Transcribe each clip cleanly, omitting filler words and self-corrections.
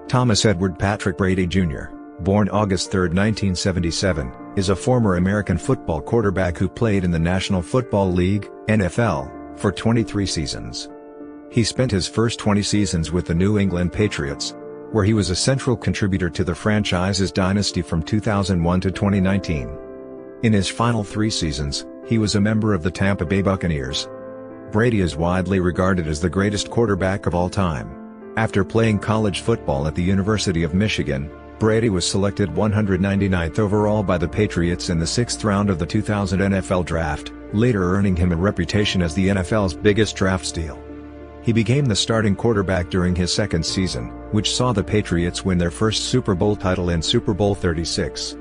Thomas Edward Patrick Brady Jr., born August 3, 1977, is a former American football quarterback who played in the National Football League (NFL) for 23 seasons. He spent his first 20 seasons with the New England Patriots, where he was a central contributor to the franchise's dynasty from 2001 to 2019. In his final 3 seasons, he was a member of the Tampa Bay Buccaneers. Brady is widely regarded as the greatest quarterback of all time. After playing college football at the University of Michigan, Brady was selected 199th overall by the Patriots in the 6th round of the 2000 NFL Draft, later earning him a reputation as the NFL's biggest draft steal. He became the starting quarterback during his second season, which saw the Patriots win their first Super Bowl title in Super Bowl XXXVI.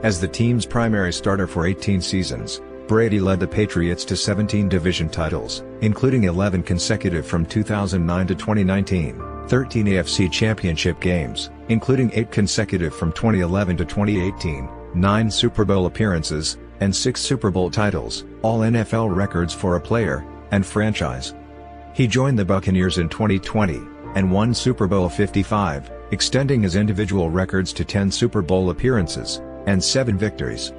As the team's primary starter for 18 seasons, Brady led the Patriots to 17 division titles, including 11 consecutive from 2009 to 2019, 13 AFC Championship Games, including 8 consecutive from 2011 to 2018, 9 Super Bowl appearances, and 6 Super Bowl titles, all NFL records for a player and franchise. He joined the Buccaneers in 2020, and won Super Bowl XXXVI, extending his individual records to 10 Super Bowl appearances, and 7 victories.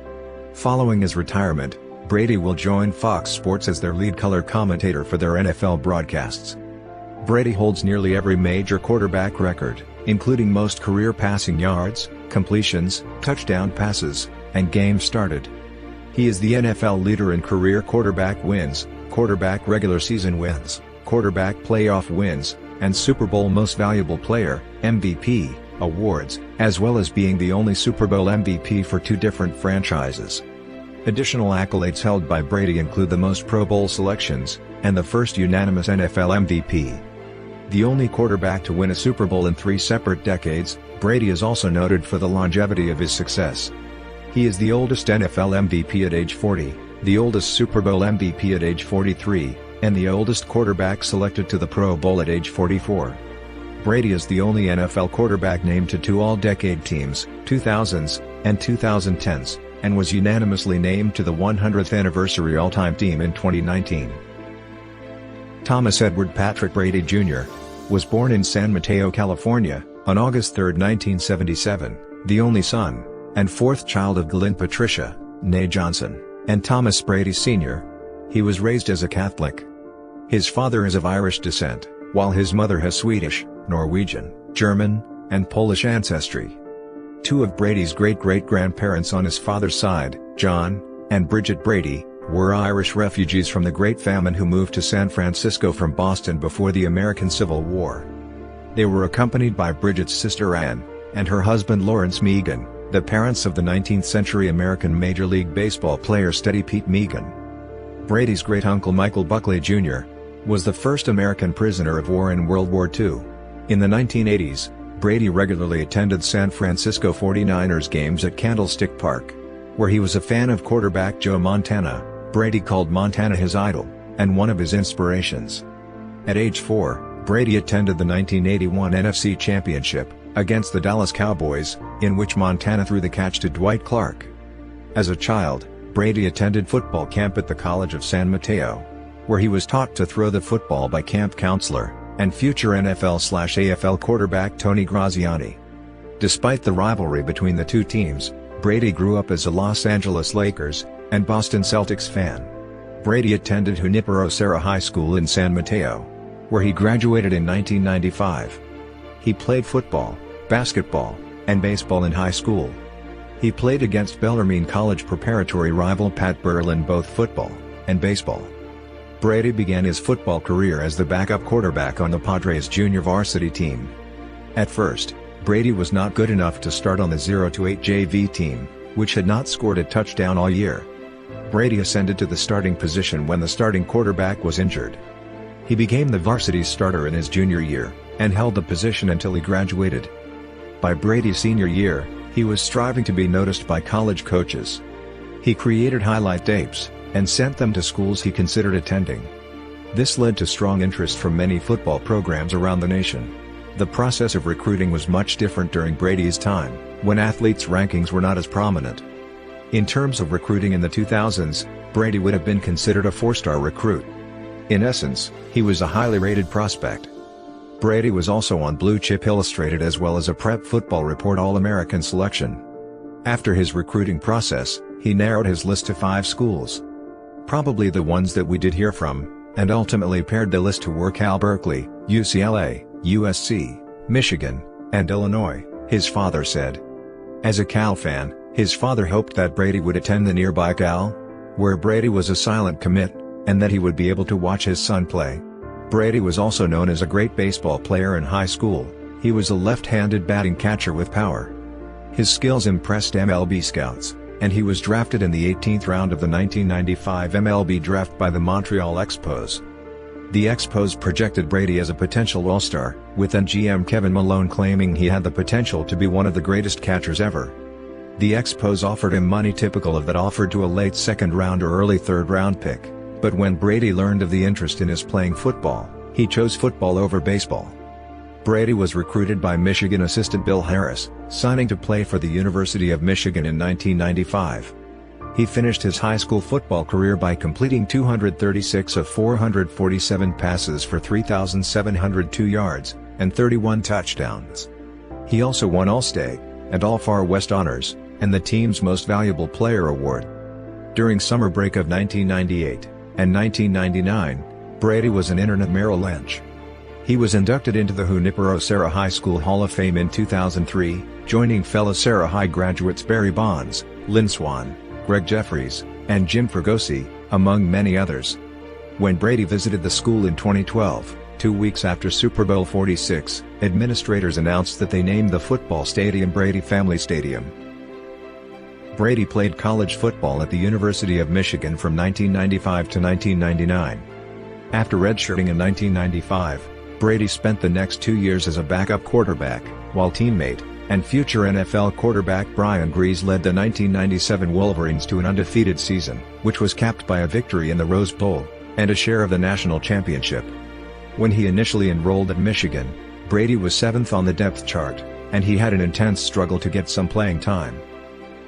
Following his retirement, Brady will join Fox Sports as their lead color commentator for their NFL broadcasts. Brady holds nearly every major quarterback record, including most career passing yards, completions, touchdown passes, and games started. He is the NFL leader in career quarterback wins, quarterback regular season wins, quarterback playoff wins, and Super Bowl Most Valuable Player (MVP) awards, as well as being the only Super Bowl MVP for 2 different franchises. Additional accolades held by Brady include the most Pro Bowl selections, and the first unanimous NFL MVP. The only quarterback to win a Super Bowl in 3 separate decades, Brady is also noted for the longevity of his success. He is the oldest NFL MVP at age 40, the oldest Super Bowl MVP at age 43, and the oldest quarterback selected to the Pro Bowl at age 44. Brady is the only NFL quarterback named to 2 All-Decade teams, 2000s and 2010s, and was unanimously named to the 100th anniversary all-time team in 2019. Thomas Edward Patrick Brady Jr. was born in San Mateo, California, on August 3, 1977, the only son, and 4th child of Glenn Patricia, née Johnson, and Thomas Brady Sr. He was raised as a Catholic. His father is of Irish descent, while his mother has Swedish, Norwegian, German, and Polish ancestry. 2 of Brady's great-great-grandparents on his father's side, John and Bridget Brady, were Irish refugees from the Great Famine who moved to San Francisco from Boston before the American Civil War. They were accompanied by Bridget's sister Anne, and her husband Lawrence Meegan, the parents of the 19th-century American Major League Baseball player Steady Pete Meegan. Brady's great-uncle Michael Buckley Jr. was the first American prisoner of war in World War II. In the 1980s, Brady regularly attended San Francisco 49ers games at Candlestick Park. Where he was a fan of quarterback Joe Montana, Brady called Montana his idol, and one of his inspirations. At age 4, Brady attended the 1981 NFC Championship, against the Dallas Cowboys, in which Montana threw the catch to Dwight Clark. As a child, Brady attended football camp at the College of San Mateo, where he was taught to throw the football by camp counselor, and future NFL/AFL quarterback Tony Graziani. Despite the rivalry between the 2 teams, Brady grew up as a Los Angeles Lakers and Boston Celtics fan. Brady attended Junipero Serra High School in San Mateo, where he graduated in 1995. He played football, basketball, and baseball in high school. He played against Bellarmine College preparatory rival Pat Burrell in both football and baseball. Brady began his football career as the backup quarterback on the Padres junior varsity team. At first, Brady was not good enough to start on the 0-8 JV team, which had not scored a touchdown all year. Brady ascended to the starting position when the starting quarterback was injured. He became the varsity starter in his junior year, and held the position until he graduated. By Brady's senior year, he was striving to be noticed by college coaches. He created highlight tapes, and sent them to schools he considered attending. This led to strong interest from many football programs around the nation. The process of recruiting was much different during Brady's time, when athletes' rankings were not as prominent. In terms of recruiting in the 2000s, Brady would have been considered a 4-star recruit. In essence, he was a highly rated prospect. Brady was also on Blue Chip Illustrated as well as a Prep Football Report All-American selection. After his recruiting process, he narrowed his list to 5 schools. Probably the ones that we did hear from, and ultimately pared the list to Cal, Berkeley, UCLA, USC, Michigan, and Illinois, his father said. As a Cal fan, his father hoped that Brady would attend the nearby Cal, where Brady was a silent commit, and that he would be able to watch his son play. Brady was also known as a great baseball player in high school. He was a left-handed batting catcher with power. His skills impressed MLB scouts, and he was drafted in the 18th round of the 1995 MLB draft by the Montreal Expos. The Expos projected Brady as a potential all-star, with then GM Kevin Malone claiming he had the potential to be one of the greatest catchers ever. The Expos offered him money typical of that offered to a late second-round or early third-round pick, but when Brady learned of the interest in his playing football, he chose football over baseball. Brady was recruited by Michigan assistant Bill Harris, signing to play for the University of Michigan in 1995. He finished his high school football career by completing 236 of 447 passes for 3,702 yards, and 31 touchdowns. He also won All-State, and All-Far West honors, and the team's Most Valuable Player award. During summer break of 1998 and 1999, Brady was an intern at Merrill Lynch. He was inducted into the Junipero-Serra High School Hall of Fame in 2003, joining fellow Serra High graduates Barry Bonds, Lynn Swan, Greg Jeffries, and Jim Fregosi, among many others. When Brady visited the school in 2012, 2 weeks after Super Bowl XXXVI, administrators announced that they named the football stadium Brady Family Stadium. Brady played college football at the University of Michigan from 1995 to 1999. After redshirting in 1995, Brady spent the next 2 years as a backup quarterback, while teammate and future NFL quarterback Brian Grease led the 1997 Wolverines to an undefeated season, which was capped by a victory in the Rose Bowl, and a share of the national championship. When he initially enrolled at Michigan, Brady was 7th on the depth chart, and he had an intense struggle to get some playing time.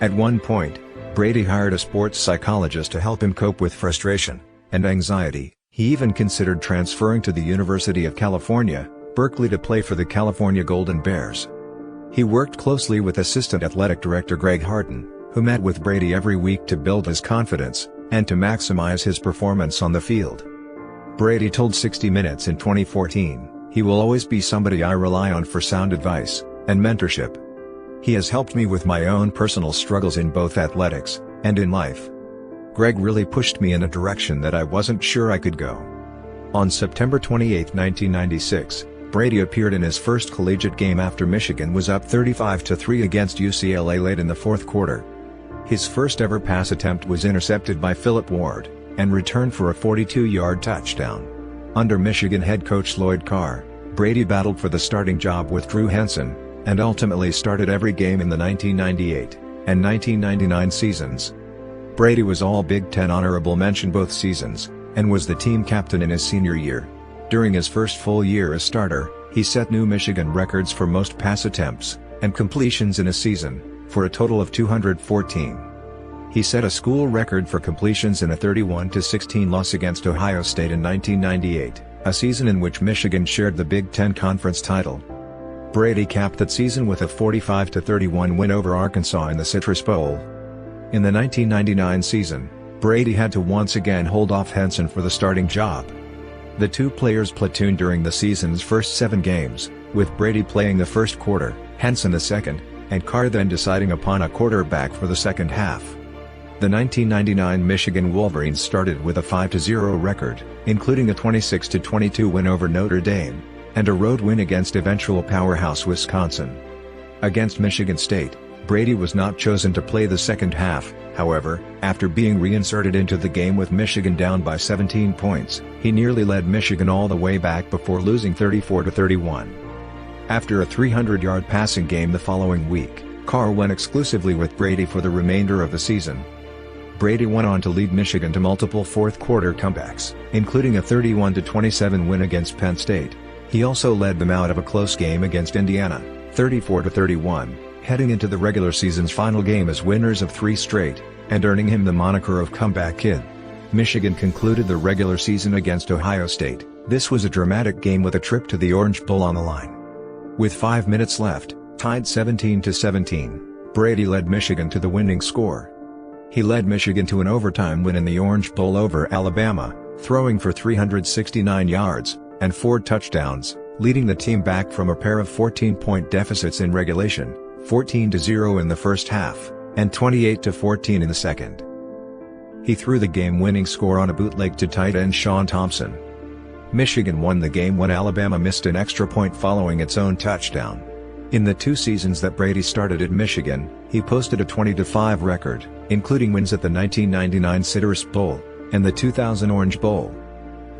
At one point, Brady hired a sports psychologist to help him cope with frustration and anxiety. He even considered transferring to the University of California, Berkeley to play for the California Golden Bears. He worked closely with assistant athletic director Greg Harden, who met with Brady every week to build his confidence and to maximize his performance on the field. Brady told 60 Minutes in 2014, "He will always be somebody I rely on for sound advice and mentorship. He has helped me with my own personal struggles in both athletics and in life. Greg really pushed me in a direction that I wasn't sure I could go." On September 28, 1996, Brady appeared in his first collegiate game after Michigan was up 35-3 against UCLA late in the fourth quarter. His first ever pass attempt was intercepted by Philip Ward, and returned for a 42-yard touchdown. Under Michigan head coach Lloyd Carr, Brady battled for the starting job with Drew Henson, and ultimately started every game in the 1998 and 1999 seasons. Brady was all Big Ten honorable mention both seasons, and was the team captain in his senior year. During his first full year as starter, he set new Michigan records for most pass attempts and completions in a season, for a total of 214. He set a school record for completions in a 31-16 loss against Ohio State in 1998, a season in which Michigan shared the Big Ten Conference title. Brady capped that season with a 45-31 win over Arkansas in the Citrus Bowl. In the 1999 season, Brady had to once again hold off Henson for the starting job. The two players platooned during the season's first 7 games, with Brady playing the first quarter, Henson the second, and Carr then deciding upon a quarterback for the second half. The 1999 Michigan Wolverines started with a 5-0 record, including a 26-22 win over Notre Dame, and a road win against eventual powerhouse Wisconsin. Against Michigan State, Brady was not chosen to play the second half. However, after being reinserted into the game with Michigan down by 17 points, he nearly led Michigan all the way back before losing 34-31. After a 300-yard passing game the following week, Carr went exclusively with Brady for the remainder of the season. Brady went on to lead Michigan to multiple fourth-quarter comebacks, including a 31-27 win against Penn State. He also led them out of a close game against Indiana, 34-31. Heading into the regular season's final game as winners of 3 straight, and earning him the moniker of Comeback Kid. Michigan concluded the regular season against Ohio State. This was a dramatic game with a trip to the Orange Bowl on the line. With 5 minutes left, tied 17-17, Brady led Michigan to the winning score. He led Michigan to an overtime win in the Orange Bowl over Alabama, throwing for 369 yards and 4 touchdowns, leading the team back from a pair of 14-point deficits in regulation, 14-0 in the first half, and 28-14 in the second. He threw the game-winning score on a bootleg to tight end Sean Thompson. Michigan won the game when Alabama missed an extra point following its own touchdown. In the 2 seasons that Brady started at Michigan, he posted a 20-5 record, including wins at the 1999 Citrus Bowl and the 2000 Orange Bowl.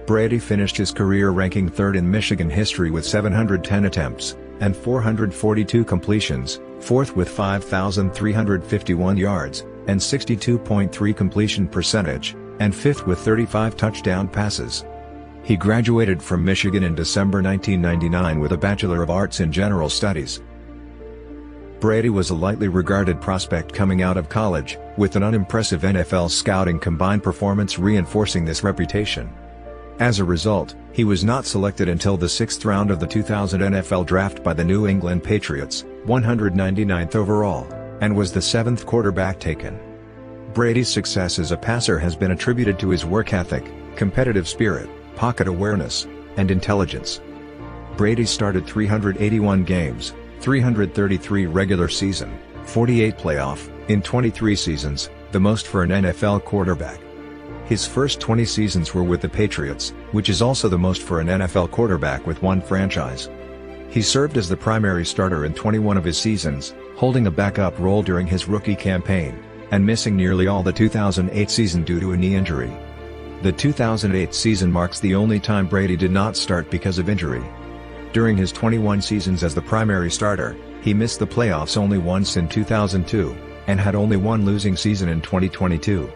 Brady finished his career ranking 3rd in Michigan history with 710 attempts and 442 completions, 4th with 5,351 yards and 62.3 completion percentage, and 5th with 35 touchdown passes. He graduated from Michigan in December 1999 with a Bachelor of Arts in General Studies. Brady was a lightly regarded prospect coming out of college, with an unimpressive NFL scouting combined performance reinforcing this reputation. As a result, he was not selected until the 6th round of the 2000 NFL Draft by the New England Patriots, 199th overall, and was the 7th quarterback taken. Brady's success as a passer has been attributed to his work ethic, competitive spirit, pocket awareness, and intelligence. Brady started 381 games, 333 regular season, 48 playoff, in 23 seasons, the most for an NFL quarterback. His first 20 seasons were with the Patriots, which is also the most for an NFL quarterback with one franchise. He served as the primary starter in 21 of his seasons, holding a backup role during his rookie campaign, and missing nearly all the 2008 season due to a knee injury. The 2008 season marks the only time Brady did not start because of injury. During his 21 seasons as the primary starter, he missed the playoffs only once in 2002, and had only one losing season in 2022.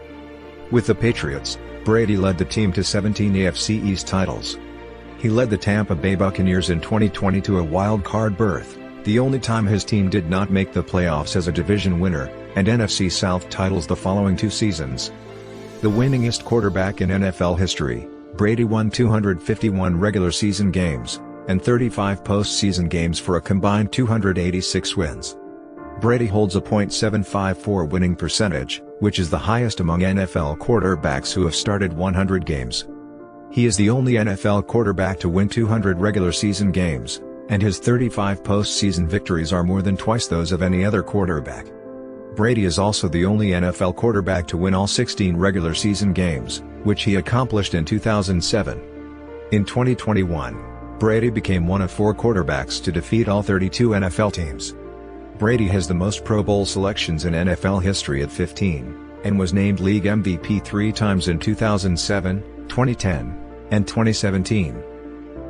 With the Patriots, Brady led the team to 17 AFC East titles. He led the Tampa Bay Buccaneers in 2020 to a wild-card berth, the only time his team did not make the playoffs as a division winner, and NFC South titles the following 2 seasons. The winningest quarterback in NFL history, Brady won 251 regular season games, and 35 postseason games for a combined 286 wins. Brady holds a .754 winning percentage, which is the highest among NFL quarterbacks who have started 100 games. He is the only NFL quarterback to win 200 regular season games, and his 35 postseason victories are more than twice those of any other quarterback. Brady is also the only NFL quarterback to win all 16 regular season games, which he accomplished in 2007. In 2021, Brady became one of 4 quarterbacks to defeat all 32 NFL teams. Brady has the most Pro Bowl selections in NFL history at 15, and was named League MVP 3 times in 2007, 2010, and 2017.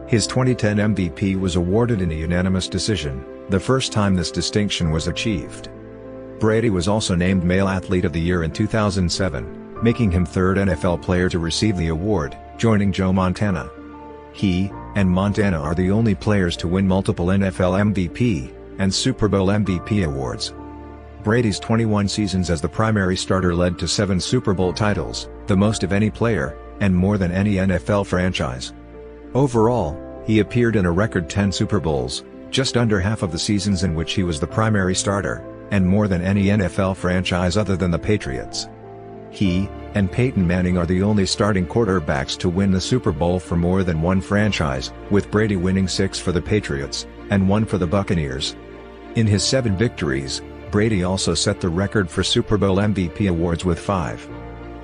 His 2010 MVP was awarded in a unanimous decision, the first time this distinction was achieved. Brady was also named Male Athlete of the Year in 2007, making him 3rd NFL player to receive the award, joining Joe Montana. He and Montana are the only players to win multiple NFL MVP and Super Bowl MVP awards. Brady's 21 seasons as the primary starter led to 7 Super Bowl titles, the most of any player, and more than any NFL franchise. Overall, he appeared in a record 10 Super Bowls, just under half of the seasons in which he was the primary starter, and more than any NFL franchise other than the Patriots. He and Peyton Manning are the only starting quarterbacks to win the Super Bowl for more than one franchise, with Brady winning 6 for the Patriots, and 1 for the Buccaneers. In his 7 victories, Brady also set the record for Super Bowl MVP awards with 5.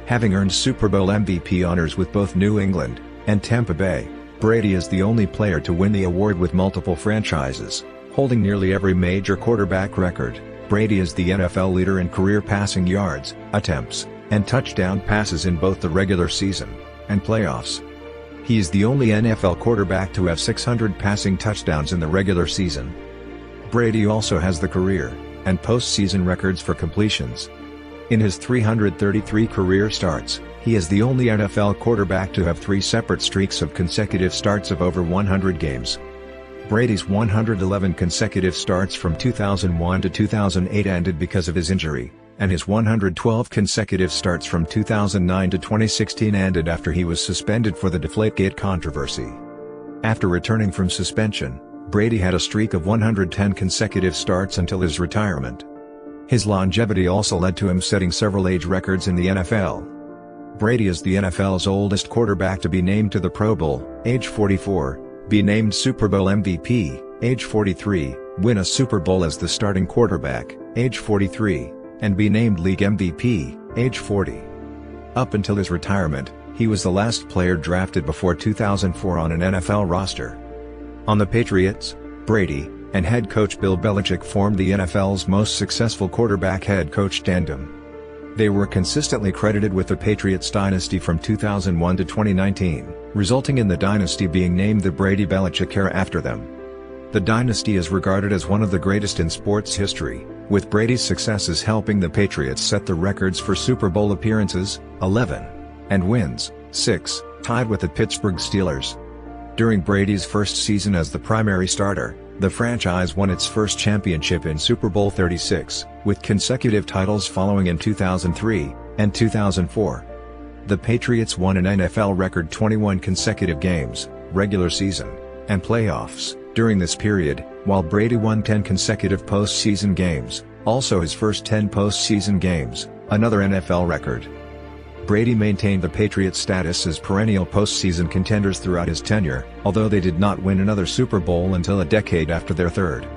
Having earned Super Bowl MVP honors with both New England and Tampa Bay, Brady is the only player to win the award with multiple franchises, holding nearly every major quarterback record. Brady is the NFL leader in career passing yards, attempts, and touchdown passes in both the regular season and playoffs. He is the only NFL quarterback to have 600 passing touchdowns in the regular season. Brady also has the career and postseason records for completions. In his 333 career starts, he is the only NFL quarterback to have 3 separate streaks of consecutive starts of over 100 games. Brady's 111 consecutive starts from 2001 to 2008 ended because of his injury, and his 112 consecutive starts from 2009 to 2016 ended after he was suspended for the Deflategate controversy. After returning from suspension, Brady had a streak of 110 consecutive starts until his retirement. His longevity also led to him setting several age records in the NFL. Brady is the NFL's oldest quarterback to be named to the Pro Bowl, age 44, be named Super Bowl MVP, age 43, win a Super Bowl as the starting quarterback, age 43, and be named League MVP, age 40. Up until his retirement, he was the last player drafted before 2004 on an NFL roster. On the Patriots, Brady and head coach Bill Belichick formed the NFL's most successful quarterback head coach tandem. They were consistently credited with the Patriots dynasty from 2001 to 2019, resulting in the dynasty being named the Brady-Belichick era after them. The dynasty is regarded as one of the greatest in sports history, with Brady's successes helping the Patriots set the records for Super Bowl appearances, 11, and wins, 6, tied with the Pittsburgh Steelers. During Brady's first season as the primary starter, the franchise won its first championship in Super Bowl XXXVI, with consecutive titles following in 2003 and 2004. The Patriots won an NFL record 21 consecutive games, regular season, and playoffs, during this period, while Brady won 10 consecutive postseason games, also his first 10 postseason games, another NFL record. Brady maintained the Patriots' status as perennial postseason contenders throughout his tenure, although they did not win another Super Bowl until a decade after their third.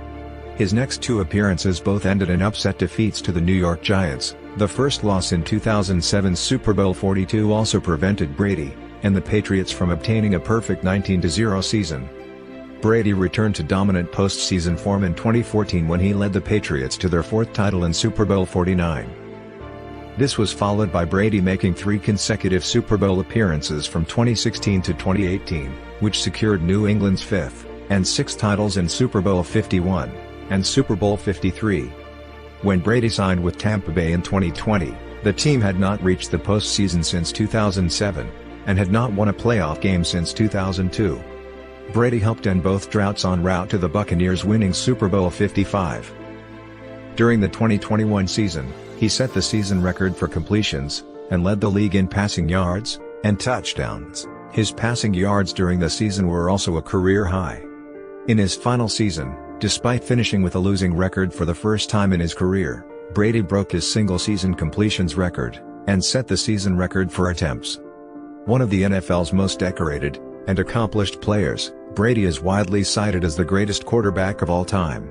His next two appearances both ended in upset defeats to the New York Giants. The first loss in 2007's Super Bowl XLII also prevented Brady and the Patriots from obtaining a perfect 19-0 season. Brady returned to dominant postseason form in 2014 when he led the Patriots to their fourth title in Super Bowl XLIX. This was followed by Brady making 3 consecutive Super Bowl appearances from 2016 to 2018, which secured New England's 5th and 6th titles in Super Bowl LI and Super Bowl LIII. When Brady signed with Tampa Bay in 2020, the team had not reached the postseason since 2007, and had not won a playoff game since 2002. Brady helped end both droughts en route to the Buccaneers winning Super Bowl LV. During the 2021 season, he set the season record for completions, and led the league in passing yards and touchdowns. His passing yards during the season were also a career high. In his final season, despite finishing with a losing record for the first time in his career, Brady broke his single-season completions record, and set the season record for attempts. One of the NFL's most decorated and accomplished players, Brady is widely cited as the greatest quarterback of all time.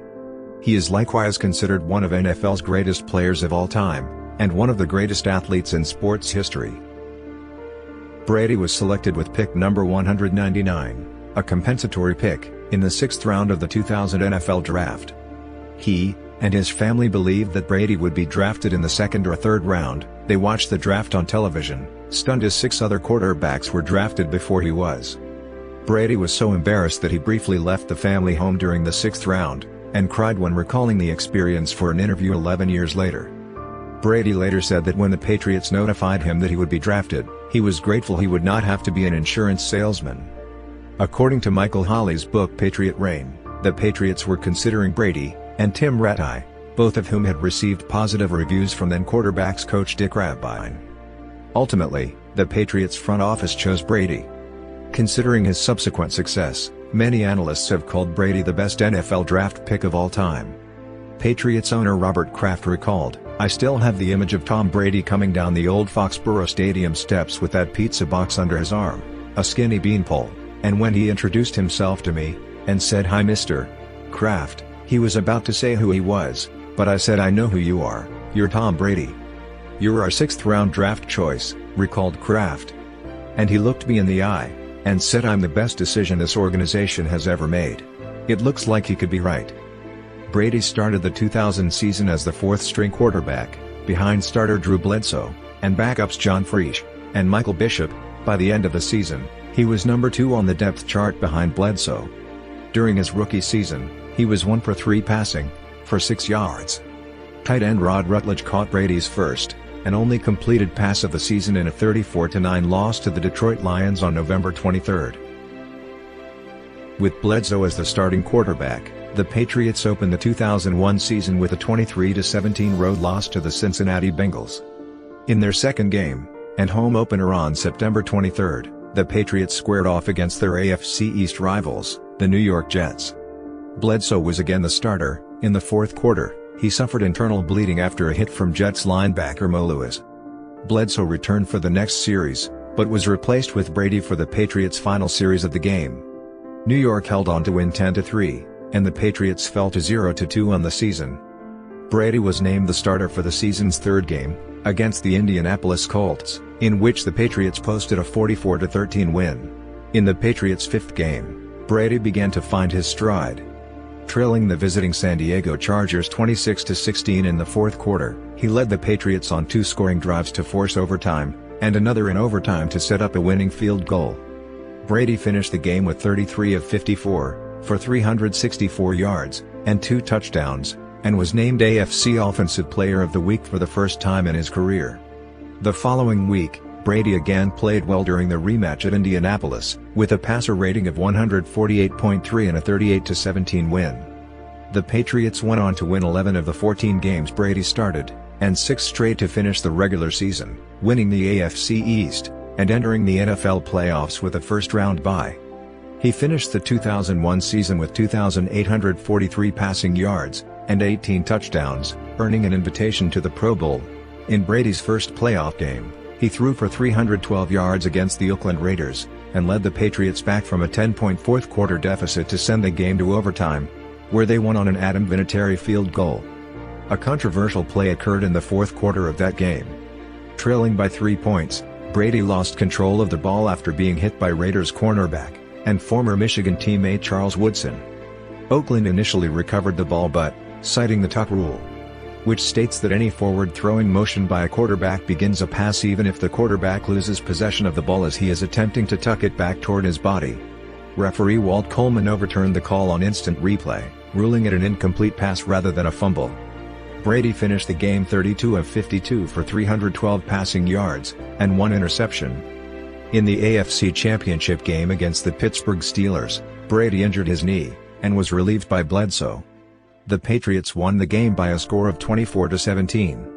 He is likewise considered one of NFL's greatest players of all time, and one of the greatest athletes in sports history. Brady was selected with pick number 199, a compensatory pick, in the 6th round of the 2000 NFL Draft. He and his family believed that Brady would be drafted in the 2nd or 3rd round. They watched the draft on television, stunned as 6 other quarterbacks were drafted before he was. Brady was so embarrassed that he briefly left the family home during the 6th round, and cried when recalling the experience for an interview 11 years later. Brady later said that when the Patriots notified him that he would be drafted, he was grateful he would not have to be an insurance salesman. According to Michael Hawley's book Patriot Reign, the Patriots were considering Brady and Tim Rattay, both of whom had received positive reviews from then quarterbacks coach Dick Rabine. Ultimately, the Patriots front office chose Brady. Considering his subsequent success, many analysts have called Brady the best NFL draft pick of all time. Patriots owner Robert Kraft recalled, "I still have the image of Tom Brady coming down the old Foxborough Stadium steps with that pizza box under his arm, a skinny beanpole, and when he introduced himself to me, and said 'Hi Mr. Kraft,' he was about to say who he was, but I said 'I know who you are, you're Tom Brady. You're our 6th round draft choice,'" recalled Kraft. "And he looked me in the eye and said I'm the best decision this organization has ever made. It looks like he could be right." Brady started the 2000 season as the 4th-string quarterback, behind starter Drew Bledsoe, and backups John Fresh and Michael Bishop. By the end of the season, he was number 2 on the depth chart behind Bledsoe. During his rookie season, he was 1 for 3 passing, for 6 yards. Tight end Rod Rutledge caught Brady's first and only completed pass of the season in a 34-9 loss to the Detroit Lions on November 23. With Bledsoe as the starting quarterback, The Patriots opened the 2001 season with a 23-17 road loss to the Cincinnati Bengals. In their second game, and home opener on September 23, the Patriots squared off against their AFC East rivals, the New York Jets. Bledsoe was again the starter. In the fourth quarter, he suffered internal bleeding after a hit from Jets linebacker Mo Lewis. Bledsoe returned for the next series, but was replaced with Brady for the Patriots' final series of the game. New York held on to win 10-3, and the Patriots fell to 0-2 on the season. Brady was named the starter for the season's third game, against the Indianapolis Colts, in which the Patriots posted a 44-13 win. In the Patriots' fifth game, Brady began to find his stride. Trailing the visiting San Diego Chargers 26-16 in the fourth quarter, he led the Patriots on two scoring drives to force overtime, and another in overtime to set up a winning field goal. Brady finished the game with 33 of 54, for 364 yards, and 2 touchdowns, and was named AFC Offensive Player of the Week for the first time in his career. The following week, Brady again played well during the rematch at Indianapolis, with a passer rating of 148.3 and a 38-17 win. The Patriots went on to win 11 of the 14 games Brady started, and 6 straight to finish the regular season, winning the AFC East, and entering the NFL playoffs with a first-round bye. He finished the 2001 season with 2,843 passing yards, and 18 touchdowns, earning an invitation to the Pro Bowl. In Brady's first playoff game, he threw for 312 yards against the Oakland Raiders, and led the Patriots back from a 10-point fourth-quarter deficit to send the game to overtime, where they won on an Adam Vinatieri field goal. A controversial play occurred in the fourth quarter of that game. Trailing by 3 points, Brady lost control of the ball after being hit by Raiders cornerback, and former Michigan teammate Charles Woodson. Oakland initially recovered the ball but, citing the tuck rule, which states that any forward throwing motion by a quarterback begins a pass even if the quarterback loses possession of the ball as he is attempting to tuck it back toward his body. Referee Walt Coleman overturned the call on instant replay, ruling it an incomplete pass rather than a fumble. Brady finished the game 32 of 52 for 312 passing yards, and 1 interception. In the AFC Championship game against the Pittsburgh Steelers, Brady injured his knee, and was relieved by Bledsoe. The Patriots won the game by a score of 24-17.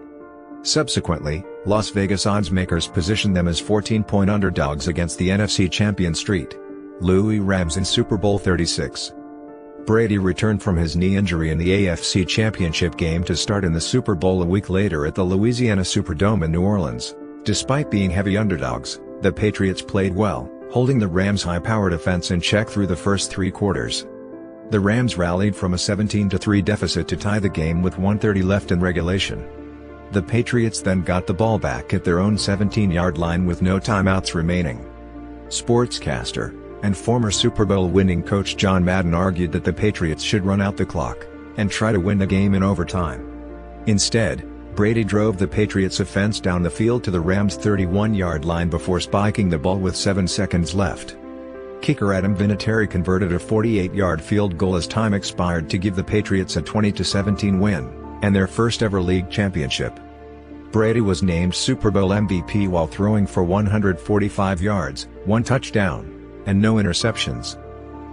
Subsequently, Las Vegas oddsmakers positioned them as 14-point underdogs against the NFC champion Louis Rams in Super Bowl XXXVI. Brady returned from his knee injury in the AFC Championship game to start in the Super Bowl a week later at the Louisiana Superdome in New Orleans. Despite being heavy underdogs, the Patriots played well, holding the Rams' high-powered offense in check through the first 3 quarters. The Rams rallied from a 17-3 deficit to tie the game with 1:30 left in regulation. The Patriots then got the ball back at their own 17-yard line with no timeouts remaining. Sportscaster and former Super Bowl winning coach John Madden argued that the Patriots should run out the clock and try to win the game in overtime. Instead, Brady drove the Patriots' offense down the field to the Rams' 31-yard line before spiking the ball with 7 seconds left. Kicker Adam Vinatieri converted a 48-yard field goal as time expired to give the Patriots a 20-17 win, and their first-ever league championship. Brady was named Super Bowl MVP while throwing for 145 yards, 1 touchdown, and no interceptions.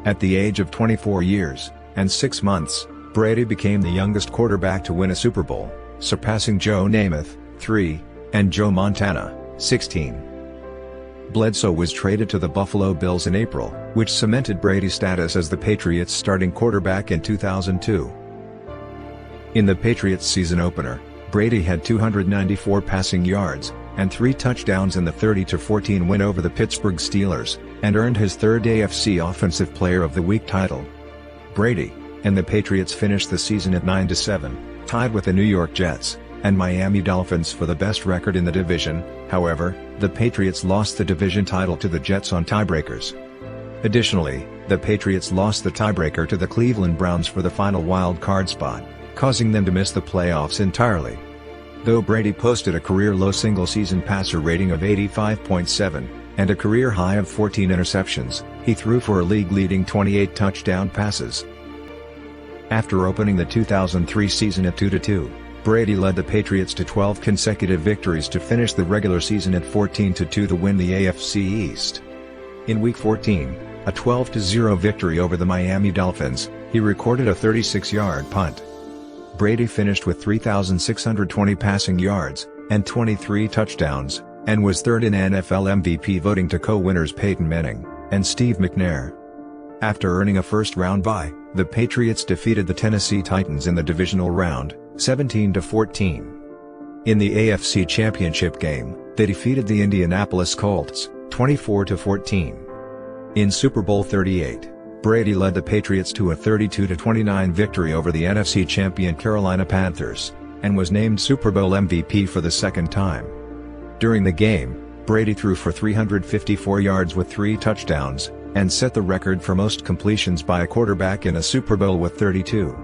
At the age of 24 years, and 6 months, Brady became the youngest quarterback to win a Super Bowl, surpassing Joe Namath, 3, and Joe Montana, 16. Bledsoe was traded to the Buffalo Bills in April, which cemented Brady's status as the Patriots' starting quarterback in 2002. In the Patriots season opener, Brady had 294 passing yards, and 3 touchdowns in the 30-14 win over the Pittsburgh Steelers, and earned his third AFC Offensive Player of the Week title. Brady and the Patriots finished the season at 9-7, tied with the New York Jets and Miami Dolphins for the best record in the division. However, the Patriots lost the division title to the Jets on tiebreakers. Additionally, the Patriots lost the tiebreaker to the Cleveland Browns for the final wild card spot, causing them to miss the playoffs entirely. Though Brady posted a career-low single-season passer rating of 85.7, and a career high of 14 interceptions, he threw for a league-leading 28 touchdown passes. After opening the 2003 season at 2-2, Brady led the Patriots to 12 consecutive victories to finish the regular season at 14-2 to win the AFC East. In Week 14, a 12-0 victory over the Miami Dolphins, he recorded a 36-yard punt. Brady finished with 3,620 passing yards and 23 touchdowns, and was third in NFL MVP voting to co-winners Peyton Manning and Steve McNair. After earning a first-round bye, the Patriots defeated the Tennessee Titans in the divisional round, 17-14. In the AFC Championship game, they defeated the Indianapolis Colts, 24-14. In Super Bowl XXXVIII, Brady led the Patriots to a 32-29 victory over the NFC champion Carolina Panthers, and was named Super Bowl MVP for the second time. During the game, Brady threw for 354 yards with 3 touchdowns, and set the record for most completions by a quarterback in a Super Bowl with 32.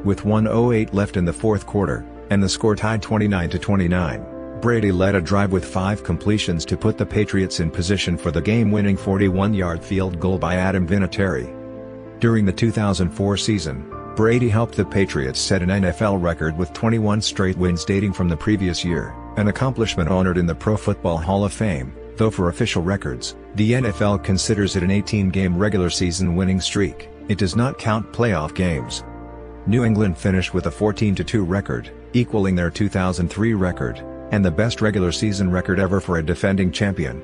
With 1:08 left in the fourth quarter, and the score tied 29-29, Brady led a drive with 5 completions to put the Patriots in position for the game-winning 41-yard field goal by Adam Vinatieri. During the 2004 season, Brady helped the Patriots set an NFL record with 21 straight wins dating from the previous year, an accomplishment honored in the Pro Football Hall of Fame, though for official records, the NFL considers it an 18-game regular season winning streak. It does not count playoff games. New England finished with a 14-2 record, equaling their 2003 record, and the best regular season record ever for a defending champion.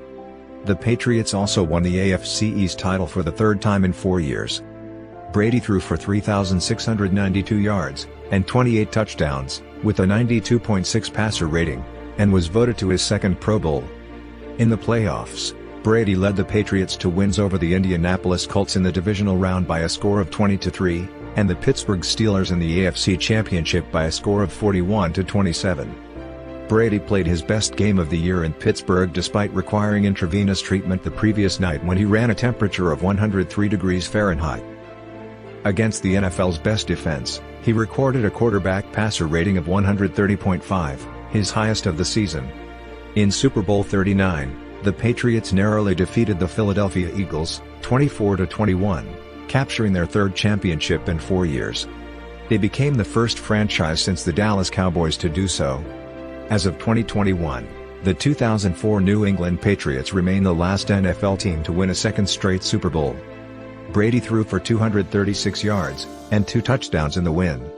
The Patriots also won the AFC East title for the third time in 4 years. Brady threw for 3,692 yards and 28 touchdowns, with a 92.6 passer rating, and was voted to his second Pro Bowl. In the playoffs, Brady led the Patriots to wins over the Indianapolis Colts in the divisional round by a score of 20-3, and the Pittsburgh Steelers in the AFC Championship by a score of 41-27. Brady played his best game of the year in Pittsburgh despite requiring intravenous treatment the previous night when he ran a temperature of 103 degrees Fahrenheit. Against the NFL's best defense, he recorded a quarterback passer rating of 130.5, his highest of the season. In Super Bowl XXXIX, the Patriots narrowly defeated the Philadelphia Eagles, 24-21, capturing their third championship in 4 years. They became the first franchise since the Dallas Cowboys to do so. As of 2021, the 2004 New England Patriots remain the last NFL team to win a second straight Super Bowl. Brady threw for 236 yards and 2 touchdowns in the win.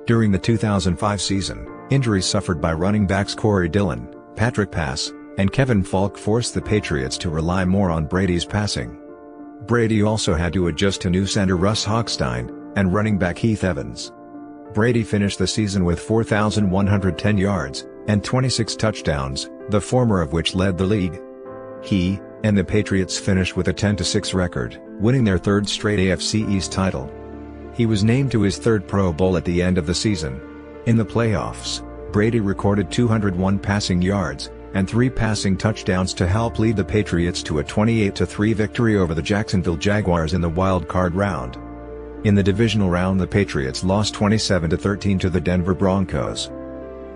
During the 2005 season, injuries suffered by running backs Corey Dillon, Patrick Pass, and Kevin Falk forced the Patriots to rely more on Brady's passing. Brady also had to adjust to new center Russ Hochstein and running back Heath Evans. Brady finished the season with 4,110 yards and 26 touchdowns, the former of which led the league. He and the Patriots finished with a 10-6 record, winning their third straight AFC East title. He was named to his third Pro Bowl at the end of the season. In the playoffs, Brady recorded 201 passing yards and 3 passing touchdowns to help lead the Patriots to a 28-3 victory over the Jacksonville Jaguars in the wild card round. In the divisional round, the Patriots lost 27-13 to the Denver Broncos.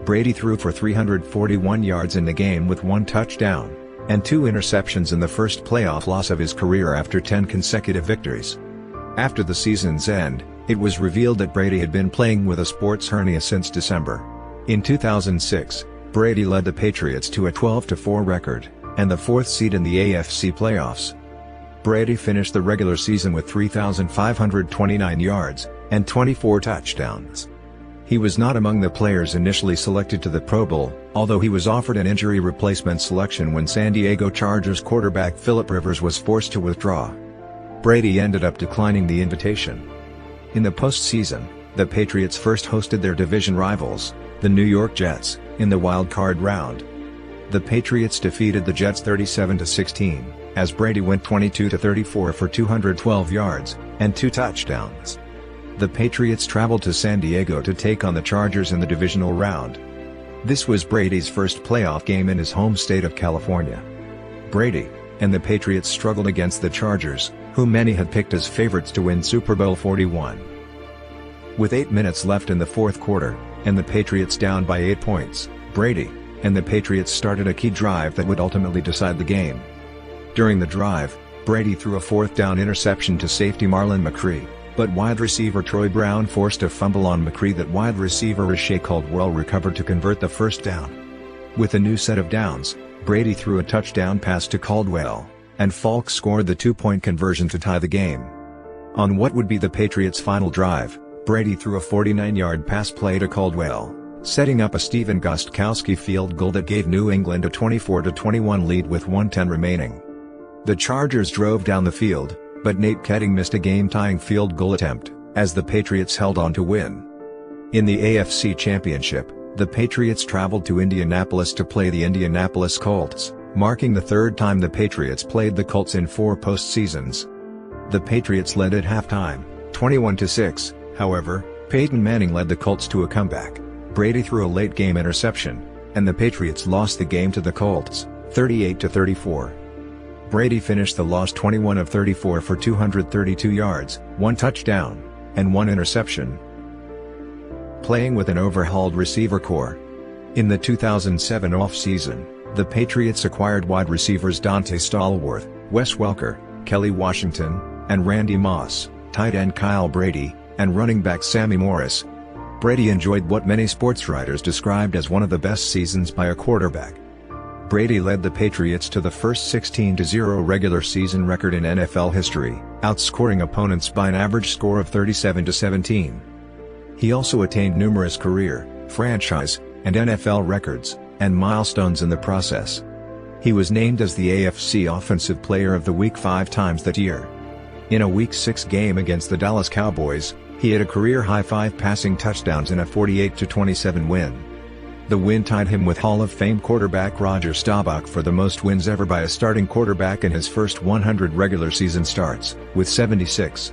Brady threw for 341 yards in the game with 1 touchdown and 2 interceptions in the first playoff loss of his career after 10 consecutive victories. After the season's end, it was revealed that Brady had been playing with a sports hernia since December. In 2006, Brady led the Patriots to a 12-4 record, and the 4th seed in the AFC playoffs. Brady finished the regular season with 3,529 yards and 24 touchdowns. He was not among the players initially selected to the Pro Bowl, although he was offered an injury replacement selection when San Diego Chargers quarterback Philip Rivers was forced to withdraw. Brady ended up declining the invitation. In the postseason, the Patriots first hosted their division rivals, the New York Jets, in the wild card round. The Patriots defeated the Jets 37-16, as Brady went 22-34 for 212 yards and 2 touchdowns. The Patriots traveled to San Diego to take on the Chargers in the divisional round. This was Brady's first playoff game in his home state of California. Brady and the Patriots struggled against the Chargers, who many had picked as favorites to win Super Bowl 41. With 8 minutes left in the fourth quarter, and the Patriots down by 8 points, Brady and the Patriots started a key drive that would ultimately decide the game. During the drive, Brady threw a 4th down interception to safety Marlon McCree, but wide receiver Troy Brown forced a fumble on McCree that wide receiver Rashay Caldwell recovered to convert the 1st down. With a new set of downs, Brady threw a touchdown pass to Caldwell. and Falk scored the two-point conversion to tie the game. On what would be the Patriots' final drive, Brady threw a 49-yard pass play to Caldwell, setting up a Stephen Gostkowski field goal that gave New England a 24-21 lead with 1:10 remaining. The Chargers drove down the field, but Nate Ketting missed a game-tying field goal attempt, as the Patriots held on to win. In the AFC Championship, the Patriots traveled to Indianapolis to play the Indianapolis Colts, marking the third time the Patriots played the Colts in 4 postseasons. The Patriots led at halftime, 21-6, however, Peyton Manning led the Colts to a comeback. Brady threw a late-game interception, and the Patriots lost the game to the Colts, 38-34. Brady finished the loss 21 of 34 for 232 yards, 1 touchdown, and 1 interception. Playing with an overhauled receiver core. In the 2007 offseason, the Patriots acquired wide receivers Dante Stallworth, Wes Welker, Kelly Washington, and Randy Moss, tight end Kyle Brady, and running back Sammy Morris. Brady enjoyed what many sports writers described as one of the best seasons by a quarterback. Brady led the Patriots to the first 16-0 regular season record in NFL history, outscoring opponents by an average score of 37-17. He also attained numerous career, franchise, and NFL records, and milestones in the process. He was named as the AFC Offensive Player of the Week 5 times that year. In a Week 6 game against the Dallas Cowboys, he had a career-high 5 passing touchdowns in a 48-27 win. The win tied him with Hall of Fame quarterback Roger Staubach for the most wins ever by a starting quarterback in his first 100 regular season starts, with 76.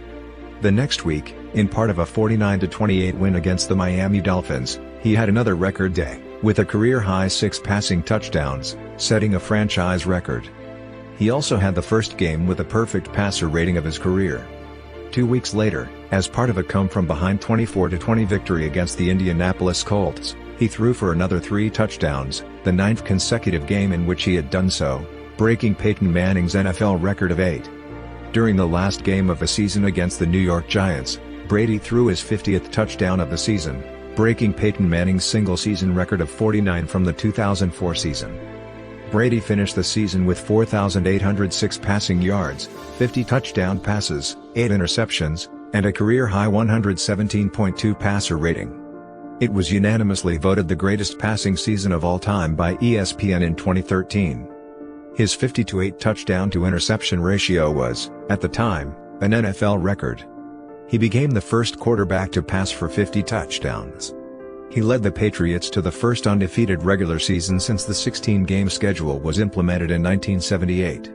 The next week, in part of a 49-28 win against the Miami Dolphins, he had another record day, with a career-high 6 passing touchdowns, setting a franchise record. He also had the first game with a perfect passer rating of his career. 2 weeks later, as part of a come-from-behind 24-20 victory against the Indianapolis Colts, he threw for another 3 touchdowns, the 9th consecutive game in which he had done so, breaking Peyton Manning's NFL record of 8. During the last game of the season against the New York Giants, Brady threw his 50th touchdown of the season, breaking Peyton Manning's single-season record of 49 from the 2004 season. Brady finished the season with 4,806 passing yards, 50 touchdown passes, 8 interceptions, and a career-high 117.2 passer rating. It was unanimously voted the greatest passing season of all time by ESPN in 2013. His 50-8 touchdown-to-interception ratio was, at the time, an NFL record. He became the first quarterback to pass for 50 touchdowns. He led the Patriots to the first undefeated regular season since the 16-game schedule was implemented in 1978.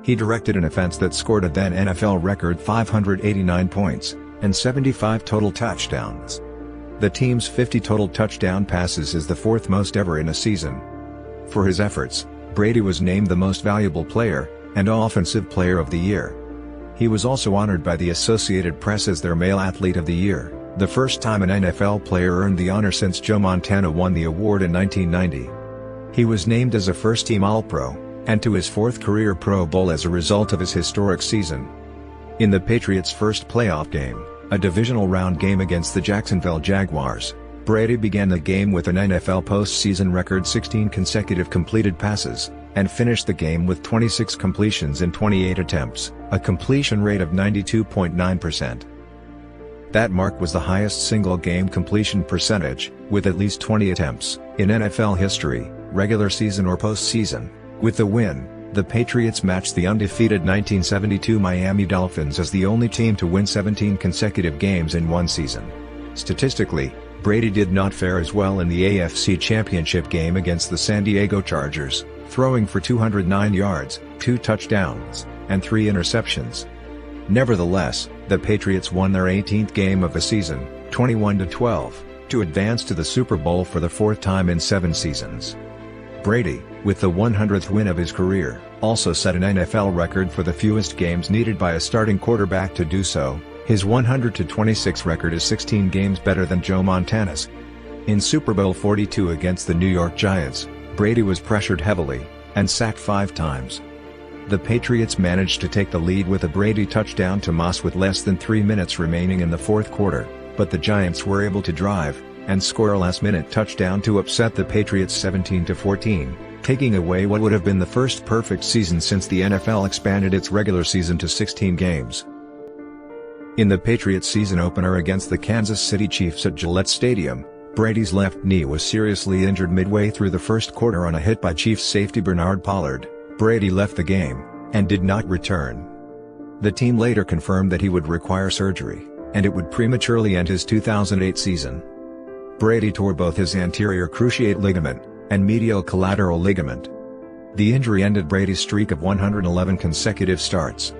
He directed an offense that scored a then NFL record 589 points, and 75 total touchdowns. The team's 50 total touchdown passes is the 4th most ever in a season. For his efforts, Brady was named the Most Valuable Player, and Offensive Player of the Year. He was also honored by the Associated Press as their Male Athlete of the Year, the first time an NFL player earned the honor since Joe Montana won the award in 1990. He was named as a first-team All-Pro, and to his 4th career Pro Bowl as a result of his historic season. In the Patriots' first playoff game, a divisional round game against the Jacksonville Jaguars, Brady began the game with an NFL postseason record 16 consecutive completed passes, and finished the game with 26 completions in 28 attempts, a completion rate of 92.9%. That mark was the highest single-game completion percentage, with at least 20 attempts, in NFL history, regular season or postseason. With the win, the Patriots matched the undefeated 1972 Miami Dolphins as the only team to win 17 consecutive games in one season. Statistically, Brady did not fare as well in the AFC Championship game against the San Diego Chargers, throwing for 209 yards, 2 touchdowns, and 3 interceptions. Nevertheless, the Patriots won their 18th game of the season, 21-12, to advance to the Super Bowl for the 4th time in 7 seasons. Brady, with the 100th win of his career, also set an NFL record for the fewest games needed by a starting quarterback to do so. His 100-26 record is 16 games better than Joe Montana's. In Super Bowl 42 against the New York Giants, Brady was pressured heavily, and sacked 5 times. The Patriots managed to take the lead with a Brady touchdown to Moss with less than 3 minutes remaining in the 4th quarter, but the Giants were able to drive, and score a last-minute touchdown to upset the Patriots 17-14, taking away what would have been the first perfect season since the NFL expanded its regular season to 16 games. In the Patriots season opener against the Kansas City Chiefs at Gillette Stadium, Brady's left knee was seriously injured midway through the first quarter on a hit by Chiefs safety Bernard Pollard. Brady left the game, and did not return. The team later confirmed that he would require surgery, and it would prematurely end his 2008 season. Brady tore both his anterior cruciate ligament and medial collateral ligament. The injury ended Brady's streak of 111 consecutive starts.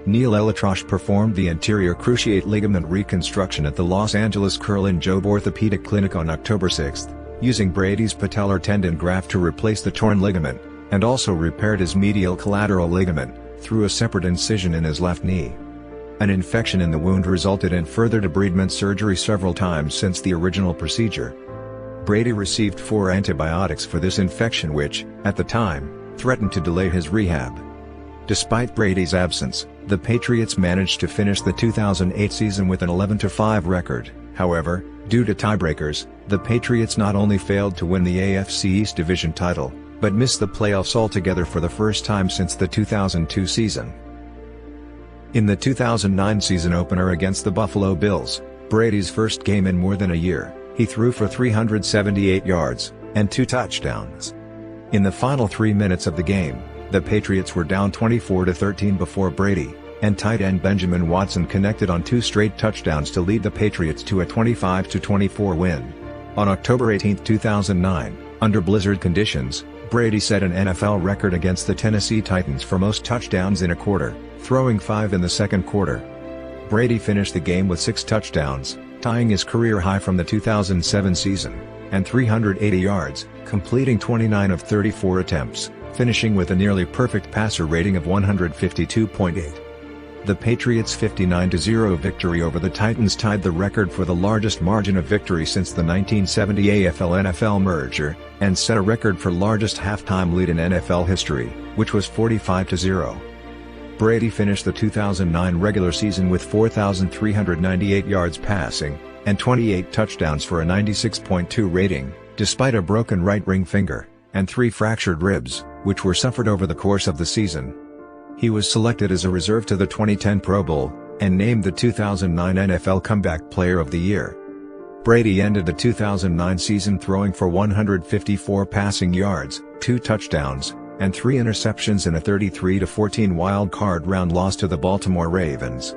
Neil Elatrosh performed the anterior cruciate ligament reconstruction at the Los Angeles Curl and Jobe Orthopedic Clinic on October 6, using Brady's patellar tendon graft to replace the torn ligament, and also repaired his medial collateral ligament through a separate incision in his left knee. An infection in the wound resulted in further debridement surgery several times since the original procedure. Brady received 4 antibiotics for this infection which, at the time, threatened to delay his rehab. Despite Brady's absence, the Patriots managed to finish the 2008 season with an 11-5 record. However, due to tiebreakers, the Patriots not only failed to win the AFC East Division title, but missed the playoffs altogether for the first time since the 2002 season. In the 2009 season opener against the Buffalo Bills, Brady's first game in more than a year, he threw for 378 yards and 2 touchdowns. In the final 3 minutes of the game, the Patriots were down 24-13 before Brady and tight end Benjamin Watson connected on 2 straight touchdowns to lead the Patriots to a 25-24 win. On October 18, 2009, under blizzard conditions, Brady set an NFL record against the Tennessee Titans for most touchdowns in a quarter, throwing 5 in the second quarter. Brady finished the game with 6 touchdowns, tying his career high from the 2007 season, and 380 yards, completing 29 of 34 attempts, finishing with a nearly perfect passer rating of 152.8. The Patriots' 59-0 victory over the Titans tied the record for the largest margin of victory since the 1970 AFL-NFL merger, and set a record for largest halftime lead in NFL history, which was 45-0. Brady finished the 2009 regular season with 4,398 yards passing, and 28 touchdowns for a 96.2 rating, despite a broken right ring finger, and 3 fractured ribs, which were suffered over the course of the season. He was selected as a reserve to the 2010 Pro Bowl, and named the 2009 NFL Comeback Player of the Year. Brady ended the 2009 season throwing for 154 passing yards, 2 touchdowns, and 3 interceptions in a 33-14 wild card round loss to the Baltimore Ravens.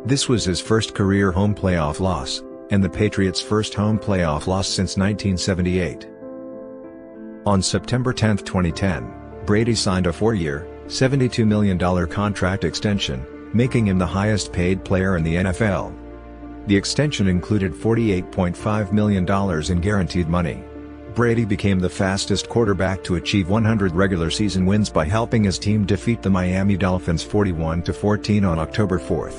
This was his first career home playoff loss, and the Patriots' first home playoff loss since 1978. On September 10, 2010, Brady signed a 4-year, $72 million contract extension, making him the highest-paid player in the NFL. The extension included $48.5 million in guaranteed money. Brady became the fastest quarterback to achieve 100 regular season wins by helping his team defeat the Miami Dolphins 41-14 on October 4.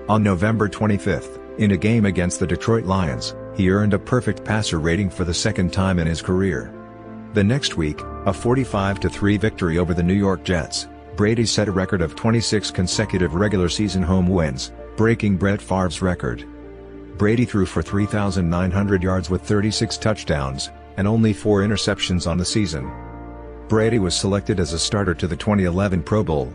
On November 25, in a game against the Detroit Lions, he earned a perfect passer rating for the second time in his career. The next week, a 45-3 victory over the New York Jets, Brady set a record of 26 consecutive regular season home wins, breaking Brett Favre's record. Brady threw for 3,900 yards with 36 touchdowns, and only 4 interceptions on the season. Brady was selected as a starter to the 2011 Pro Bowl.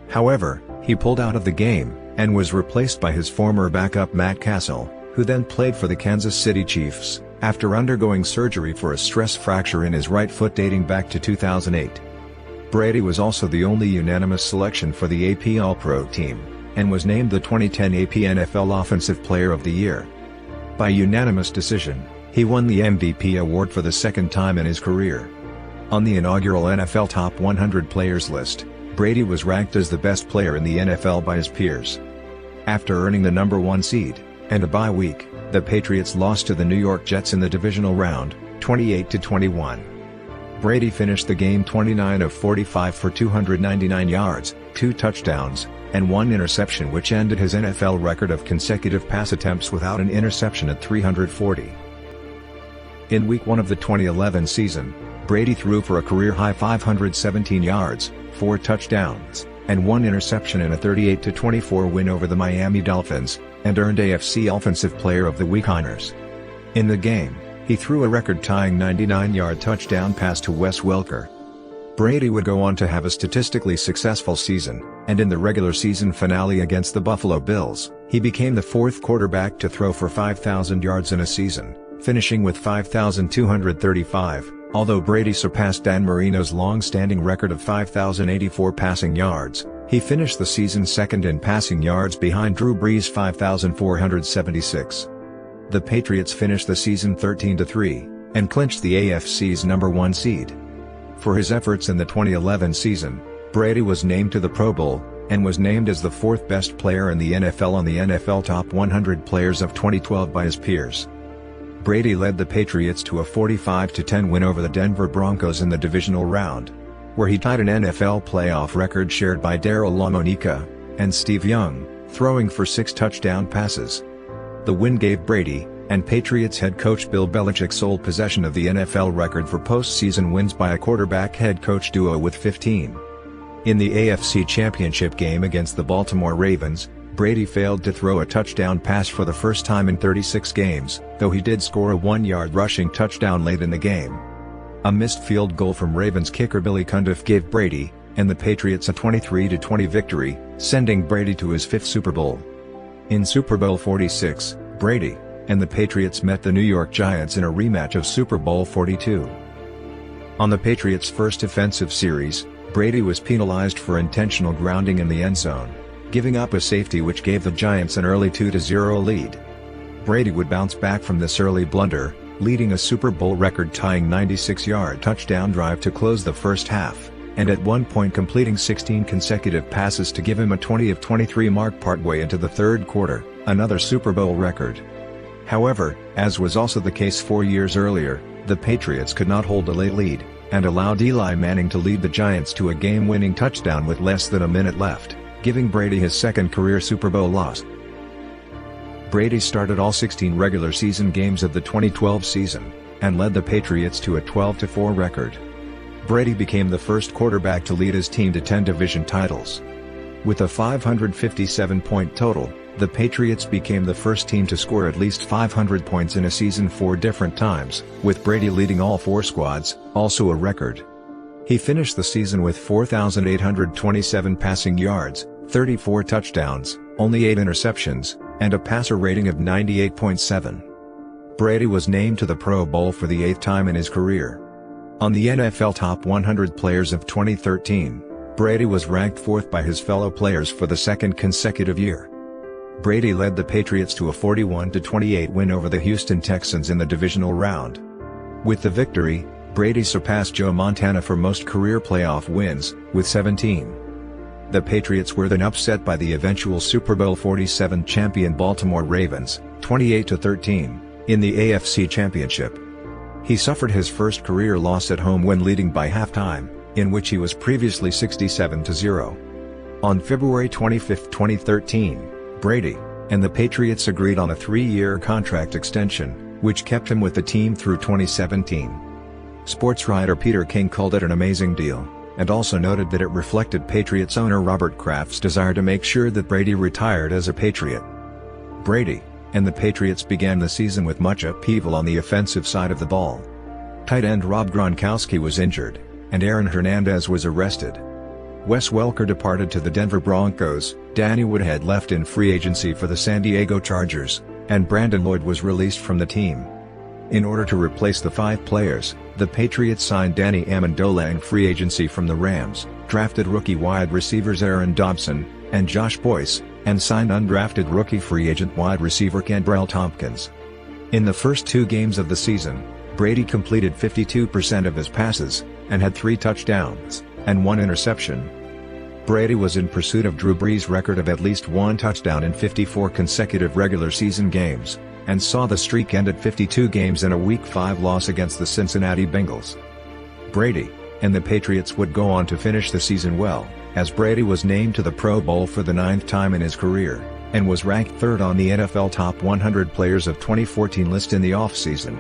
However, he pulled out of the game, and was replaced by his former backup Matt Castle, who then played for the Kansas City Chiefs, after undergoing surgery for a stress fracture in his right foot dating back to 2008. Brady was also the only unanimous selection for the AP All-Pro team, and was named the 2010 AP NFL Offensive Player of the Year. By unanimous decision, he won the MVP award for the second time in his career. On the inaugural NFL Top 100 Players list, Brady was ranked as the best player in the NFL by his peers. After earning the number 1 seed, and a bye week, the Patriots lost to the New York Jets in the divisional round, 28-21. Brady finished the game 29 of 45 for 299 yards, 2 touchdowns, and 1 interception, which ended his NFL record of consecutive pass attempts without an interception at 340. In Week 1 of the 2011 season, Brady threw for a career-high 517 yards, 4 touchdowns, and 1 interception in a 38-24 win over the Miami Dolphins, and earned AFC Offensive Player of the Week honors. In the game, He threw a record-tying 99-yard touchdown pass to Wes Welker. Brady would go on to have a statistically successful season, and in the regular season finale against the Buffalo Bills, he became the fourth quarterback to throw for 5,000 yards in a season, finishing with 5,235, although Brady surpassed Dan Marino's long-standing record of 5,084 passing yards. He finished the season second in passing yards behind Drew Brees' 5,476. The Patriots finished the season 13-3, and clinched the AFC's #1 seed. For his efforts in the 2011 season, Brady was named to the Pro Bowl, and was named as the fourth best player in the NFL on the NFL Top 100 Players of 2012 by his peers. Brady led the Patriots to a 45-10 win over the Denver Broncos in the divisional round, where he tied an NFL playoff record shared by Darryl LaMonica and Steve Young, throwing for 6 touchdown passes. The win gave Brady and Patriots head coach Bill Belichick sole possession of the NFL record for postseason wins by a quarterback-head coach duo with 15. In the AFC Championship game against the Baltimore Ravens, Brady failed to throw a touchdown pass for the first time in 36 games, though he did score a 1-yard rushing touchdown late in the game. A missed field goal from Ravens kicker Billy Cundiff gave Brady and the Patriots a 23-20 victory, sending Brady to his 5th Super Bowl. In Super Bowl XLVI, Brady and the Patriots met the New York Giants in a rematch of Super Bowl XLII. On the Patriots' first offensive series, Brady was penalized for intentional grounding in the end zone, giving up a safety which gave the Giants an early 2-0 lead. Brady would bounce back from this early blunder, leading a Super Bowl record-tying 96-yard touchdown drive to close the first half, and at one point completing 16 consecutive passes to give him a 20-of-23 mark partway into the third quarter, another Super Bowl record. However, as was also the case 4 years earlier, the Patriots could not hold a late lead, and allowed Eli Manning to lead the Giants to a game-winning touchdown with less than a minute left, giving Brady his second career Super Bowl loss. Brady started all 16 regular season games of the 2012 season, and led the Patriots to a 12-4 record. Brady became the first quarterback to lead his team to 10 division titles. With a 557-point total, the Patriots became the first team to score at least 500 points in a season 4 different times, with Brady leading all 4 squads, also a record. He finished the season with 4,827 passing yards, 34 touchdowns, only 8 interceptions, and a passer rating of 98.7. Brady was named to the Pro Bowl for the 8th time in his career. On the NFL Top 100 Players of 2013, Brady was ranked 4th by his fellow players for the 2nd consecutive year. Brady led the Patriots to a 41-28 win over the Houston Texans in the divisional round. With the victory, Brady surpassed Joe Montana for most career playoff wins, with 17. The Patriots were then upset by the eventual Super Bowl XLVII champion Baltimore Ravens, 28-13, in the AFC Championship. He suffered his first career loss at home when leading by halftime, in which he was previously 67-0. On February 25, 2013, Brady and the Patriots agreed on a 3-year contract extension, which kept him with the team through 2017. Sports writer Peter King called it an amazing deal, and also noted that it reflected Patriots owner Robert Kraft's desire to make sure that Brady retired as a Patriot. Brady and the Patriots began the season with much upheaval on the offensive side of the ball. Tight end Rob Gronkowski was injured, and Aaron Hernandez was arrested. Wes Welker departed to the Denver Broncos, Danny Woodhead left in free agency for the San Diego Chargers, and Brandon Lloyd was released from the team. In order to replace the 5 players, the Patriots signed Danny Amendola in free agency from the Rams, drafted rookie wide receivers Aaron Dobson and Josh Boyce, and signed undrafted rookie free agent wide receiver Kenbrell Tompkins. In the first 2 games of the season, Brady completed 52% of his passes, and had 3 touchdowns and 1 interception. Brady was in pursuit of Drew Brees' record of at least 1 touchdown in 54 consecutive regular season games, and saw the streak end at 52 games in a Week 5 loss against the Cincinnati Bengals. Brady and the Patriots would go on to finish the season well, as Brady was named to the Pro Bowl for the 9th time in his career, and was ranked 3rd on the NFL Top 100 Players of 2014 list in the offseason.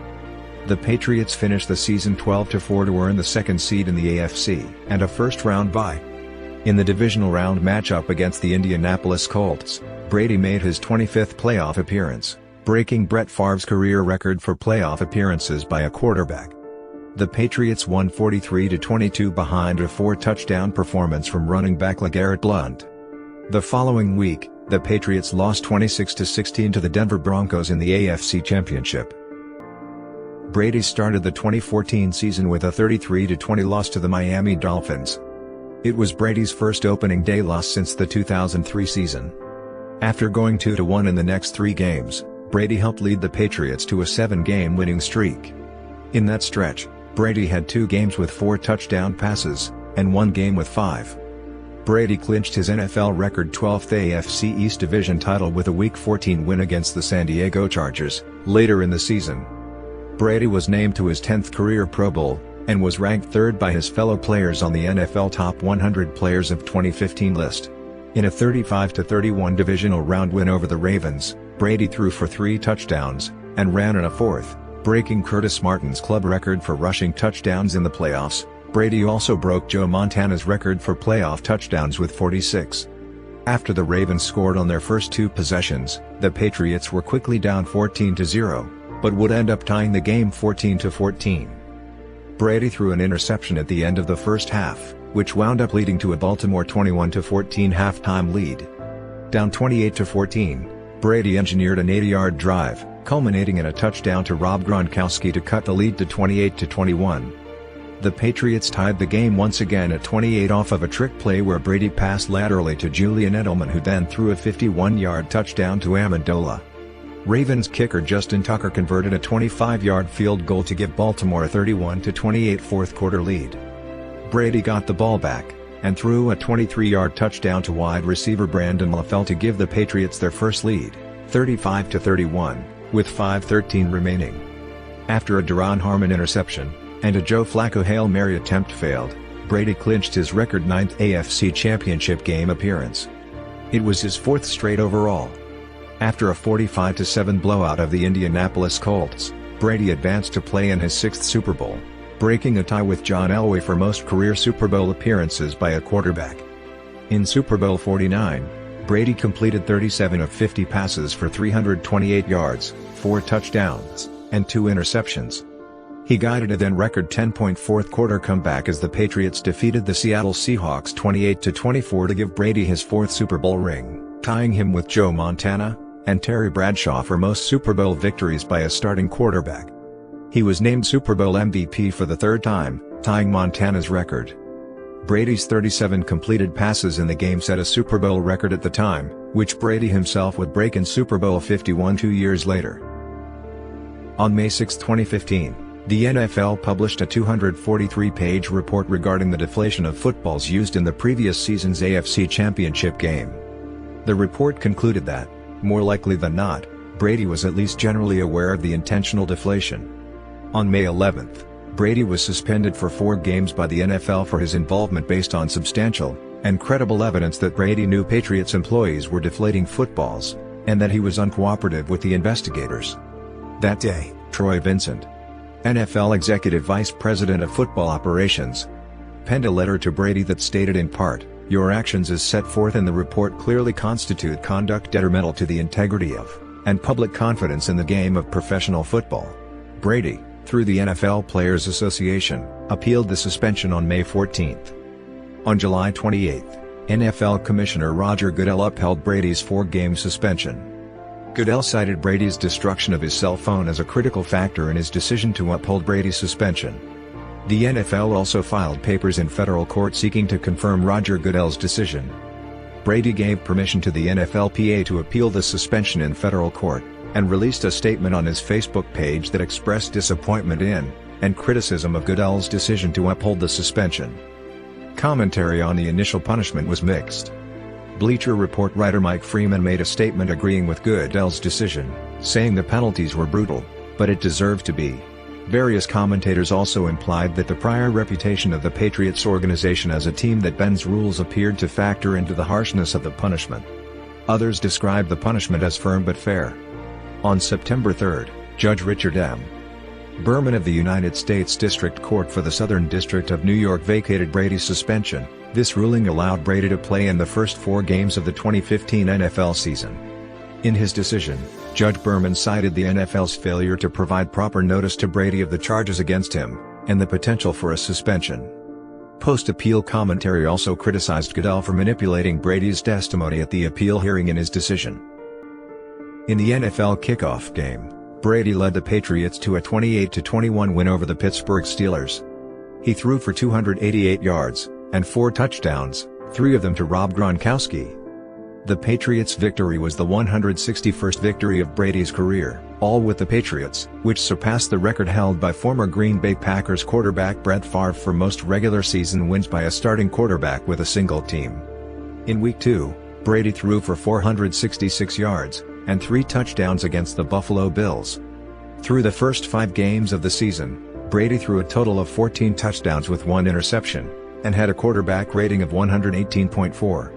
The Patriots finished the season 12-4 to earn the 2nd seed in the AFC and a first-round bye. In the divisional round matchup against the Indianapolis Colts, Brady made his 25th playoff appearance, breaking Brett Favre's career record for playoff appearances by a quarterback. The Patriots won 43-22 behind a 4-touchdown performance from running back LeGarrette Blount. The following week, the Patriots lost 26-16 to the Denver Broncos in the AFC Championship. Brady started the 2014 season with a 33-20 loss to the Miami Dolphins. It was Brady's first opening day loss since the 2003 season. After going 2-1 in the next 3 games, Brady helped lead the Patriots to a 7-game winning streak. In that stretch, Brady had 2 games with 4 touchdown passes, and 1 game with 5. Brady clinched his NFL record 12th AFC East Division title with a Week 14 win against the San Diego Chargers, later in the season. Brady was named to his 10th career Pro Bowl, and was ranked 3rd by his fellow players on the NFL Top 100 Players of 2015 list. In a 35-31 divisional round win over the Ravens, Brady threw for 3 touchdowns, and ran in a 4th, breaking Curtis Martin's club record for rushing touchdowns in the playoffs. Brady also broke Joe Montana's record for playoff touchdowns with 46. After the Ravens scored on their first 2 possessions, the Patriots were quickly down 14-0, but would end up tying the game 14-14. Brady threw an interception at the end of the first half, which wound up leading to a Baltimore 21-14 halftime lead. Down 28-14, Brady engineered an 80-yard drive, culminating in a touchdown to Rob Gronkowski to cut the lead to 28-21. The Patriots tied the game once again at 28 off of a trick play where Brady passed laterally to Julian Edelman, who then threw a 51-yard touchdown to Amendola. Ravens kicker Justin Tucker converted a 25-yard field goal to give Baltimore a 31-28 fourth-quarter lead. Brady got the ball back, and threw a 23-yard touchdown to wide receiver Brandon LaFell to give the Patriots their first lead, 35-31, with 5:13 remaining. After a Duron Harmon interception, and a Joe Flacco Hail Mary attempt failed, Brady clinched his record 9th AFC Championship game appearance. It was his 4th straight overall. After a 45-7 blowout of the Indianapolis Colts, Brady advanced to play in his 6th Super Bowl, breaking a tie with John Elway for most career Super Bowl appearances by a quarterback. In Super Bowl 49, Brady completed 37 of 50 passes for 328 yards, 4 touchdowns, and 2 interceptions. He guided a then-record 10-point fourth-quarter comeback as the Patriots defeated the Seattle Seahawks 28-24 to give Brady his 4th Super Bowl ring, tying him with Joe Montana and Terry Bradshaw for most Super Bowl victories by a starting quarterback. He was named Super Bowl MVP for the 3rd time, tying Montana's record. Brady's 37 completed passes in the game set a Super Bowl record at the time, which Brady himself would break in Super Bowl 51 2 years later. On May 6, 2015, the NFL published a 243-page report regarding the deflation of footballs used in the previous season's AFC Championship game. The report concluded that, more likely than not, Brady was at least generally aware of the intentional deflation. On May 11, Brady was suspended for 4 games by the NFL for his involvement based on substantial and credible evidence that Brady knew Patriots employees were deflating footballs, and that he was uncooperative with the investigators. That day, Troy Vincent, NFL Executive Vice President of Football Operations, penned a letter to Brady that stated in part, "Your actions as set forth in the report clearly constitute conduct detrimental to the integrity of, and public confidence in the game of professional football." Brady, through the NFL Players Association, appealed the suspension on May 14. On July 28, NFL Commissioner Roger Goodell upheld Brady's 4-game suspension. Goodell cited Brady's destruction of his cell phone as a critical factor in his decision to uphold Brady's suspension. The NFL also filed papers in federal court seeking to confirm Roger Goodell's decision. Brady gave permission to the NFLPA to appeal the suspension in federal court, and released a statement on his Facebook page that expressed disappointment in, and criticism of Goodell's decision to uphold the suspension. Commentary on the initial punishment was mixed. Bleacher Report writer Mike Freeman made a statement agreeing with Goodell's decision, saying the penalties were brutal, but it deserved to be. Various commentators also implied that the prior reputation of the Patriots organization as a team that bends rules appeared to factor into the harshness of the punishment. Others described the punishment as firm but fair. On September 3, Judge Richard M. Berman of the United States District Court for the Southern District of New York vacated Brady's suspension. This ruling allowed Brady to play in the first 4 games of the 2015 NFL season. In his decision, Judge Berman cited the NFL's failure to provide proper notice to Brady of the charges against him, and the potential for a suspension. Post-appeal commentary also criticized Goodell for manipulating Brady's testimony at the appeal hearing in his decision. In the NFL kickoff game, Brady led the Patriots to a 28-21 win over the Pittsburgh Steelers. He threw for 288 yards, and 4 touchdowns, 3 of them to Rob Gronkowski. The Patriots' victory was the 161st victory of Brady's career, all with the Patriots, which surpassed the record held by former Green Bay Packers quarterback Brett Favre for most regular season wins by a starting quarterback with a single team. In Week 2, Brady threw for 466 yards, and 3 touchdowns against the Buffalo Bills. Through the first 5 games of the season, Brady threw a total of 14 touchdowns with 1 interception, and had a quarterback rating of 118.4.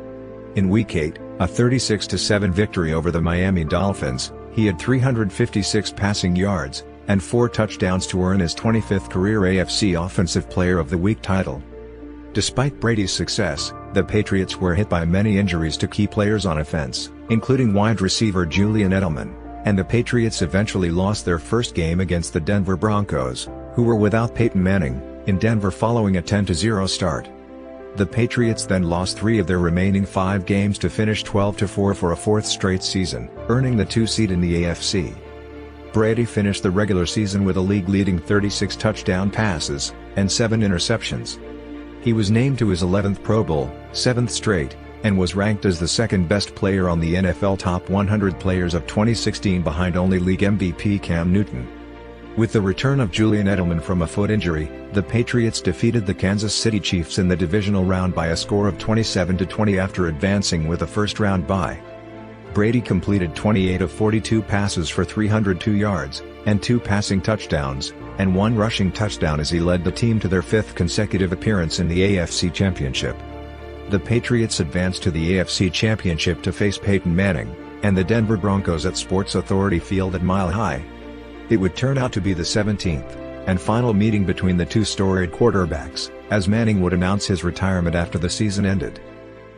In Week 8, a 36-7 victory over the Miami Dolphins, he had 356 passing yards, and 4 touchdowns to earn his 25th career AFC Offensive Player of the Week title. Despite Brady's success, the Patriots were hit by many injuries to key players on offense, including wide receiver Julian Edelman, and the Patriots eventually lost their first game against the Denver Broncos, who were without Peyton Manning, in Denver following a 10-0 start. The Patriots then lost 3 of their remaining 5 games to finish 12-4 for a 4th straight season, earning the 2 seed in the AFC. Brady finished the regular season with a league-leading 36 touchdown passes, and 7 interceptions. He was named to his 11th Pro Bowl, 7th straight, and was ranked as the second-best player on the NFL Top 100 Players of 2016 behind only league MVP Cam Newton. With the return of Julian Edelman from a foot injury, the Patriots defeated the Kansas City Chiefs in the divisional round by a score of 27-20 after advancing with a first-round bye. Brady completed 28 of 42 passes for 302 yards, and 2 passing touchdowns, and 1 rushing touchdown as he led the team to their 5th consecutive appearance in the AFC Championship. The Patriots advanced to the AFC Championship to face Peyton Manning, and the Denver Broncos at Sports Authority Field at Mile High. It would turn out to be the 17th, and final meeting between the 2 storied quarterbacks, as Manning would announce his retirement after the season ended.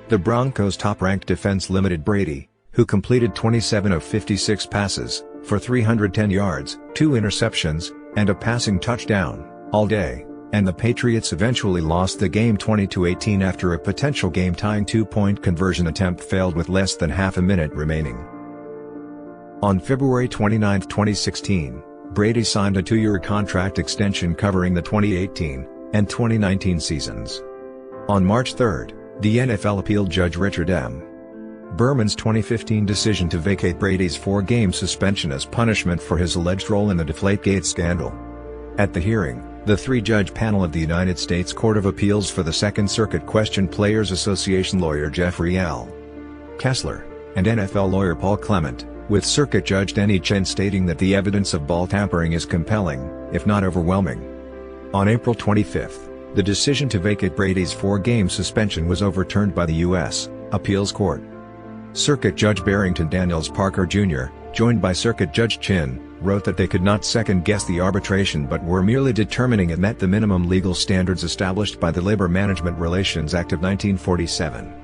The Broncos' top-ranked defense limited Brady, who completed 27 of 56 passes, for 310 yards, 2 interceptions, and a passing touchdown, all day, and the Patriots eventually lost the game 20-18 after a potential game-tying 2-point conversion attempt failed with less than half a minute remaining. On February 29, 2016, Brady signed a 2-year contract extension covering the 2018 and 2019 seasons. On March 3, the NFL appealed Judge Richard M. Berman's 2015 decision to vacate Brady's 4-game suspension as punishment for his alleged role in the Deflategate scandal. At the hearing, the 3-judge panel of the United States Court of Appeals for the Second Circuit questioned Players Association lawyer Jeffrey L. Kessler, and NFL lawyer Paul Clement, with Circuit Judge Denny Chen stating that the evidence of ball tampering is compelling, if not overwhelming. On April 25, the decision to vacate Brady's 4-game suspension was overturned by the U.S. Appeals Court. Circuit Judge Barrington Daniels Parker Jr., joined by Circuit Judge Chin, wrote that they could not second-guess the arbitration but were merely determining it met the minimum legal standards established by the Labor Management Relations Act of 1947.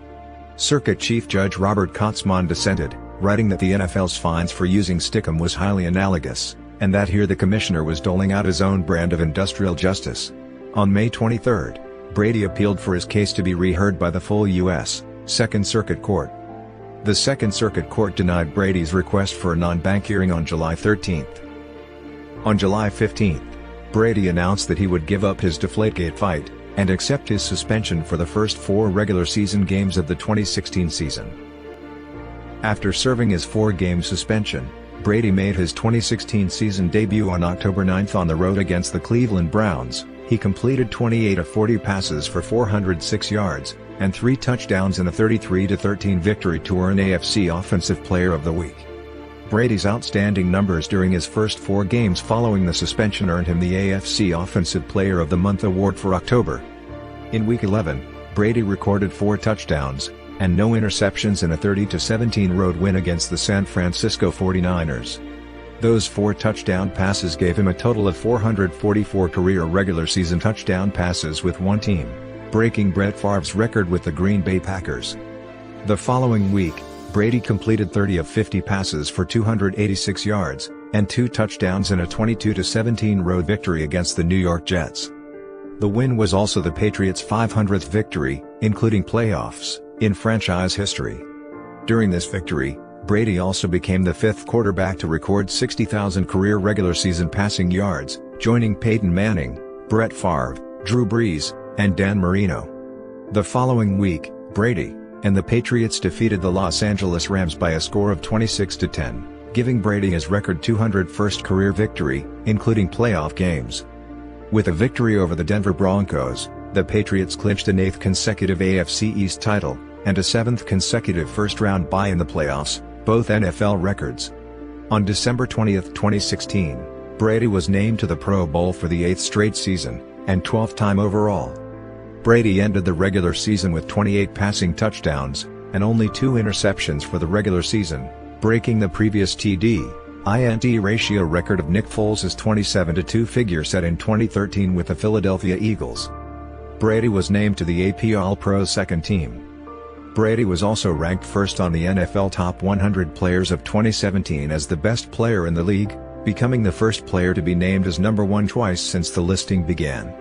Circuit Chief Judge Robert Kotzman dissented, writing that the NFL's fines for using stickum was highly analogous, and that here the commissioner was doling out his own brand of industrial justice. On May 23, Brady appealed for his case to be reheard by the full U.S. Second Circuit Court. The Second Circuit Court denied Brady's request for a non-bank hearing on July 13. On July 15, Brady announced that he would give up his Deflategate fight, and accept his suspension for the first 4 regular season games of the 2016 season. After serving his 4-game suspension, Brady made his 2016 season debut on October 9 on the road against the Cleveland Browns. He completed 28 of 40 passes for 406 yards, and 3 touchdowns in a 33-13 victory to earn AFC Offensive Player of the Week. Brady's outstanding numbers during his first 4 games following the suspension earned him the AFC Offensive Player of the Month award for October. In Week 11, Brady recorded 4 touchdowns, and no interceptions in a 30-17 road win against the San Francisco 49ers. Those 4 touchdown passes gave him a total of 444 career regular season touchdown passes with one team, breaking Brett Favre's record with the Green Bay Packers. The following week, Brady completed 30 of 50 passes for 286 yards, and 2 touchdowns in a 22-17 road victory against the New York Jets. The win was also the Patriots' 500th victory, including playoffs, in franchise history. During this victory, Brady also became the 5th quarterback to record 60,000 career regular season passing yards, joining Peyton Manning, Brett Favre, Drew Brees, and Dan Marino. The following week, Brady and the Patriots defeated the Los Angeles Rams by a score of 26-10, giving Brady his record 201st career victory, including playoff games. With a victory over the Denver Broncos, the Patriots clinched an 8th consecutive AFC East title, and a 7th consecutive first-round bye in the playoffs, both NFL records. On December 20, 2016, Brady was named to the Pro Bowl for the 8th straight season, and 12th time overall. Brady ended the regular season with 28 passing touchdowns, and only 2 interceptions for the regular season, breaking the previous TD/INT ratio record of Nick Foles' 27-2 figure set in 2013 with the Philadelphia Eagles. Brady was named to the AP All-Pro second team. Brady was also ranked first on the NFL Top 100 Players of 2017 as the best player in the league, becoming the first player to be named as number 1 twice since the listing began.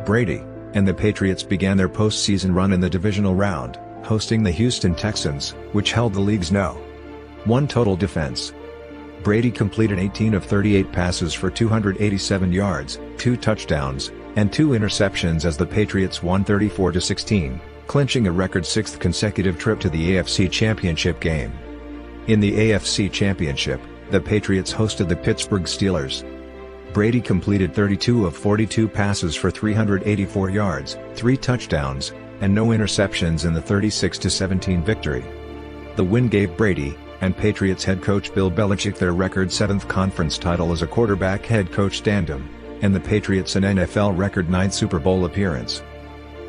Brady and the Patriots began their postseason run in the divisional round, hosting the Houston Texans, which held the league's No. 1 total defense. Brady completed 18 of 38 passes for 287 yards, 2 touchdowns, and 2 interceptions as the Patriots won 34-16, clinching a record 6th consecutive trip to the AFC Championship game. In the AFC Championship, the Patriots hosted the Pittsburgh Steelers. Brady completed 32 of 42 passes for 384 yards, 3 touchdowns, and no interceptions in the 36-17 victory. The win gave Brady and Patriots head coach Bill Belichick their record 7th conference title as a quarterback head coach tandem, and the Patriots an NFL record 9th Super Bowl appearance.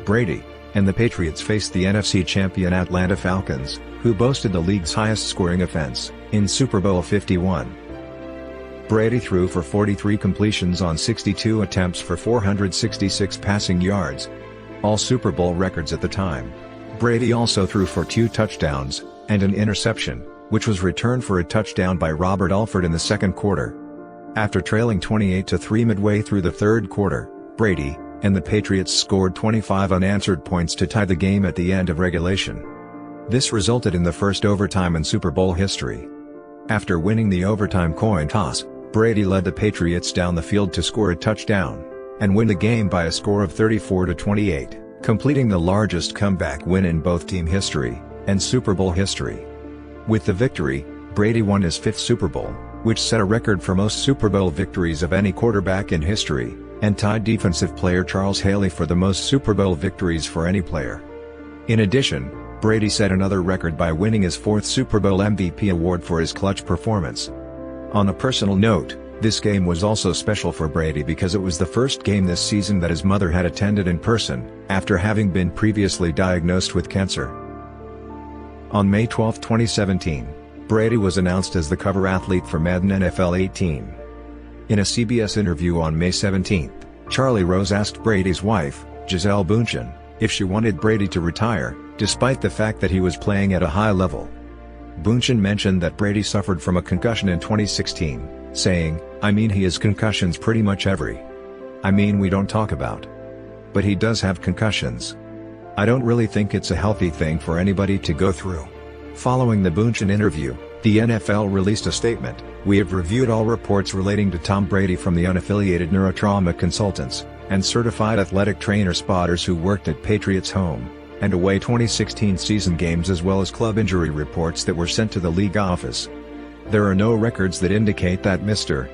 Brady and the Patriots faced the NFC champion Atlanta Falcons, who boasted the league's highest scoring offense, in Super Bowl LI. Brady threw for 43 completions on 62 attempts for 466 passing yards. All Super Bowl records at the time. Brady also threw for 2 touchdowns, and an interception, which was returned for a touchdown by Robert Alford in the second quarter. After trailing 28-3 midway through the third quarter, Brady and the Patriots scored 25 unanswered points to tie the game at the end of regulation. This resulted in the first overtime in Super Bowl history. After winning the overtime coin toss, Brady led the Patriots down the field to score a touchdown, and win the game by a score of 34-28, completing the largest comeback win in both team history and Super Bowl history. With the victory, Brady won his 5th Super Bowl, which set a record for most Super Bowl victories of any quarterback in history, and tied defensive player Charles Haley for the most Super Bowl victories for any player. In addition, Brady set another record by winning his 4th Super Bowl MVP award for his clutch performance. On a personal note, this game was also special for Brady because it was the first game this season that his mother had attended in person, after having been previously diagnosed with cancer. On May 12, 2017, Brady was announced as the cover athlete for Madden NFL 18. In a CBS interview on May 17, Charlie Rose asked Brady's wife, Gisele Bündchen, if she wanted Brady to retire, despite the fact that he was playing at a high level. Bündchen mentioned that Brady suffered from a concussion in 2016, saying, "I mean, he has concussions pretty much we don't talk about. But he does have concussions. I don't really think it's a healthy thing for anybody to go through." Following the Bündchen interview, the NFL released a statement: "We have reviewed all reports relating to Tom Brady from the unaffiliated neurotrauma consultants and certified athletic trainer spotters who worked at Patriots home and away 2016 season games, as well as club injury reports that were sent to the league office. There are no records that indicate that Mr.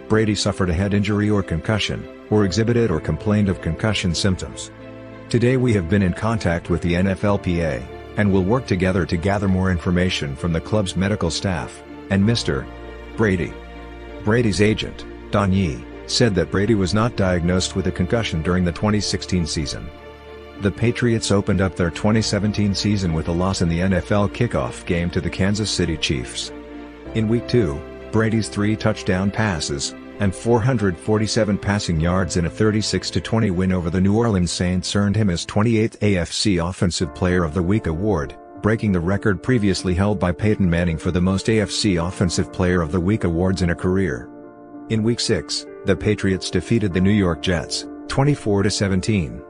Brady suffered a head injury or concussion, or exhibited or complained of concussion symptoms. Today we have been in contact with the NFLPA, and will work together to gather more information from the club's medical staff, and Mr. Brady." Brady's agent, Don Yee, said that Brady was not diagnosed with a concussion during the 2016 season. The Patriots opened up their 2017 season with a loss in the NFL kickoff game to the Kansas City Chiefs. In Week 2, Brady's 3 touchdown passes and 447 passing yards in a 36-20 win over the New Orleans Saints earned him his 28th AFC Offensive Player of the Week award, breaking the record previously held by Peyton Manning for the most AFC Offensive Player of the Week awards in a career. In Week 6, the Patriots defeated the New York Jets, 24-17.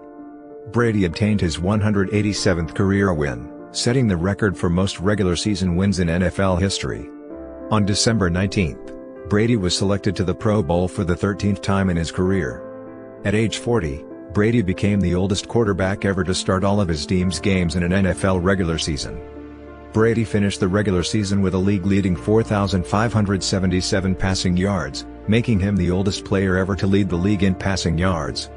Brady obtained his 187th career win, setting the record for most regular season wins in NFL history. On December 19, Brady was selected to the Pro Bowl for the 13th time in his career. At age 40, Brady became the oldest quarterback ever to start all of his team's games in an NFL regular season. Brady finished the regular season with a league-leading 4,577 passing yards, making him the oldest player ever to lead the league in passing yards.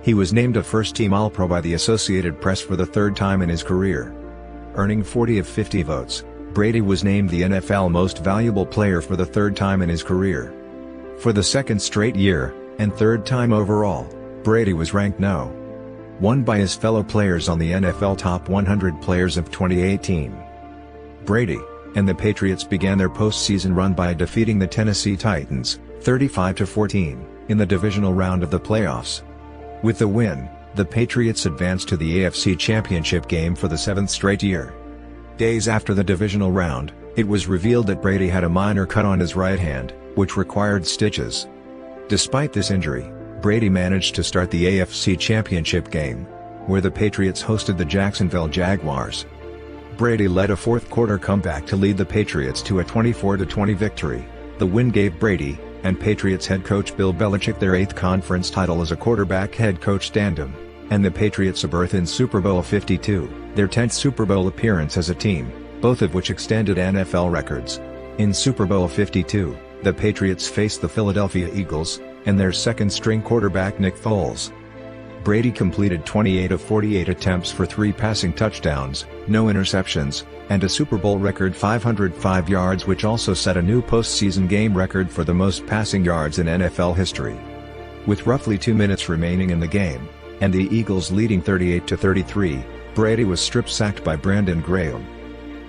He was named a first-team All-Pro by the Associated Press for the third time in his career. Earning 40 of 50 votes, Brady was named the NFL Most Valuable Player for the third time in his career. For the second straight year, and third time overall, Brady was ranked No. 1 by his fellow players on the NFL Top 100 Players of 2018. Brady and the Patriots began their postseason run by defeating the Tennessee Titans, 35-14, in the divisional round of the playoffs. With the win, the Patriots advanced to the AFC Championship game for the seventh straight year. Days after the divisional round, it was revealed that Brady had a minor cut on his right hand, which required stitches. Despite this injury, Brady managed to start the AFC Championship game, where the Patriots hosted the Jacksonville Jaguars. Brady led a fourth-quarter comeback to lead the Patriots to a 24-20 victory. The win gave Brady and Patriots head coach Bill Belichick their 8th conference title as a quarterback head coach tandem, and the Patriots a berth in Super Bowl LII, their 10th Super Bowl appearance as a team, both of which extended NFL records. In Super Bowl LII, the Patriots faced the Philadelphia Eagles and their second-string quarterback Nick Foles. Brady completed 28 of 48 attempts for 3 passing touchdowns, no interceptions, and a Super Bowl record 505 yards, which also set a new postseason game record for the most passing yards in NFL history. With roughly 2 minutes remaining in the game, and the Eagles leading 38-33, Brady was strip-sacked by Brandon Graham.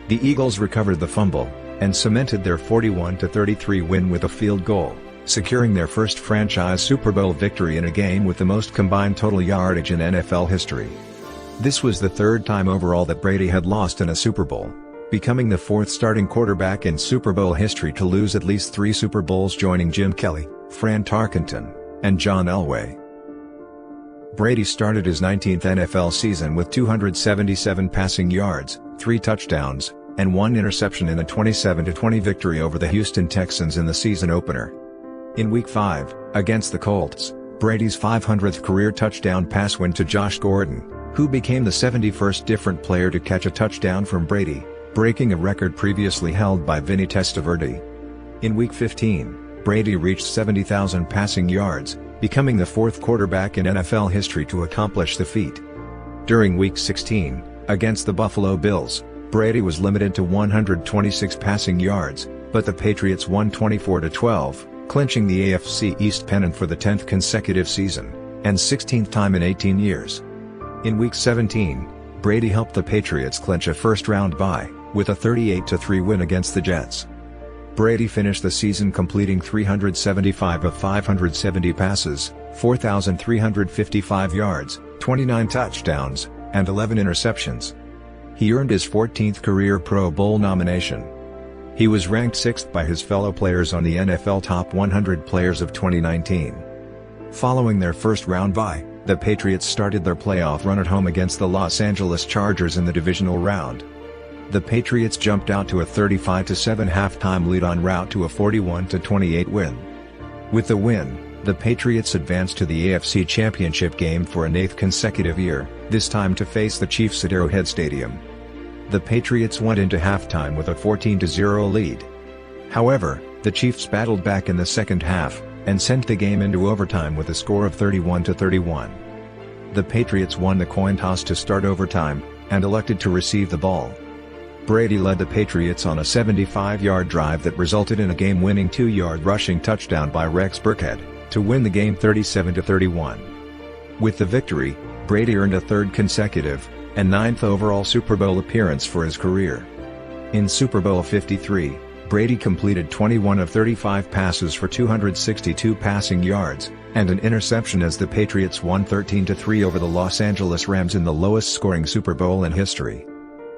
The Eagles recovered the fumble and cemented their 41-33 win with a field goal, securing their first franchise Super Bowl victory in a game with the most combined total yardage in NFL history. This was the third time overall that Brady had lost in a Super Bowl, becoming the fourth starting quarterback in Super Bowl history to lose at least 3 Super Bowls, joining Jim Kelly, Fran Tarkenton, and John Elway. Brady started his 19th NFL season with 277 passing yards, 3 touchdowns, and 1 interception in a 27-20 victory over the Houston Texans in the season opener. In Week 5, against the Colts, Brady's 500th career touchdown pass went to Josh Gordon, who became the 71st different player to catch a touchdown from Brady, breaking a record previously held by Vinny Testaverde. In Week 15, Brady reached 70,000 passing yards, becoming the 4th quarterback in NFL history to accomplish the feat. During Week 16, against the Buffalo Bills, Brady was limited to 126 passing yards, but the Patriots won 24-12, clinching the AFC East pennant for the 10th consecutive season, and 16th time in 18 years. In Week 17, Brady helped the Patriots clinch a first-round bye, with a 38-3 win against the Jets. Brady finished the season completing 375 of 570 passes, 4,355 yards, 29 touchdowns, and 11 interceptions. He earned his 14th career Pro Bowl nomination. He was ranked 6th by his fellow players on the NFL Top 100 Players of 2019. Following their first-round bye, the Patriots started their playoff run at home against the Los Angeles Chargers in the divisional round. The Patriots jumped out to a 35-7 halftime lead en route to a 41-28 win. With the win, the Patriots advanced to the AFC Championship game for an 8th consecutive year, this time to face the Chiefs at Arrowhead Stadium. The Patriots went into halftime with a 14-0 lead. However, the Chiefs battled back in the second half, and sent the game into overtime with a score of 31-31. The Patriots won the coin toss to start overtime, and elected to receive the ball. Brady led the Patriots on a 75-yard drive that resulted in a game-winning 2-yard rushing touchdown by Rex Burkhead, to win the game 37-31. With the victory, Brady earned a 3rd consecutive, and 9th overall Super Bowl appearance for his career. In Super Bowl LIII, Brady completed 21 of 35 passes for 262 passing yards, and an interception as the Patriots won 13-3 over the Los Angeles Rams in the lowest-scoring Super Bowl in history.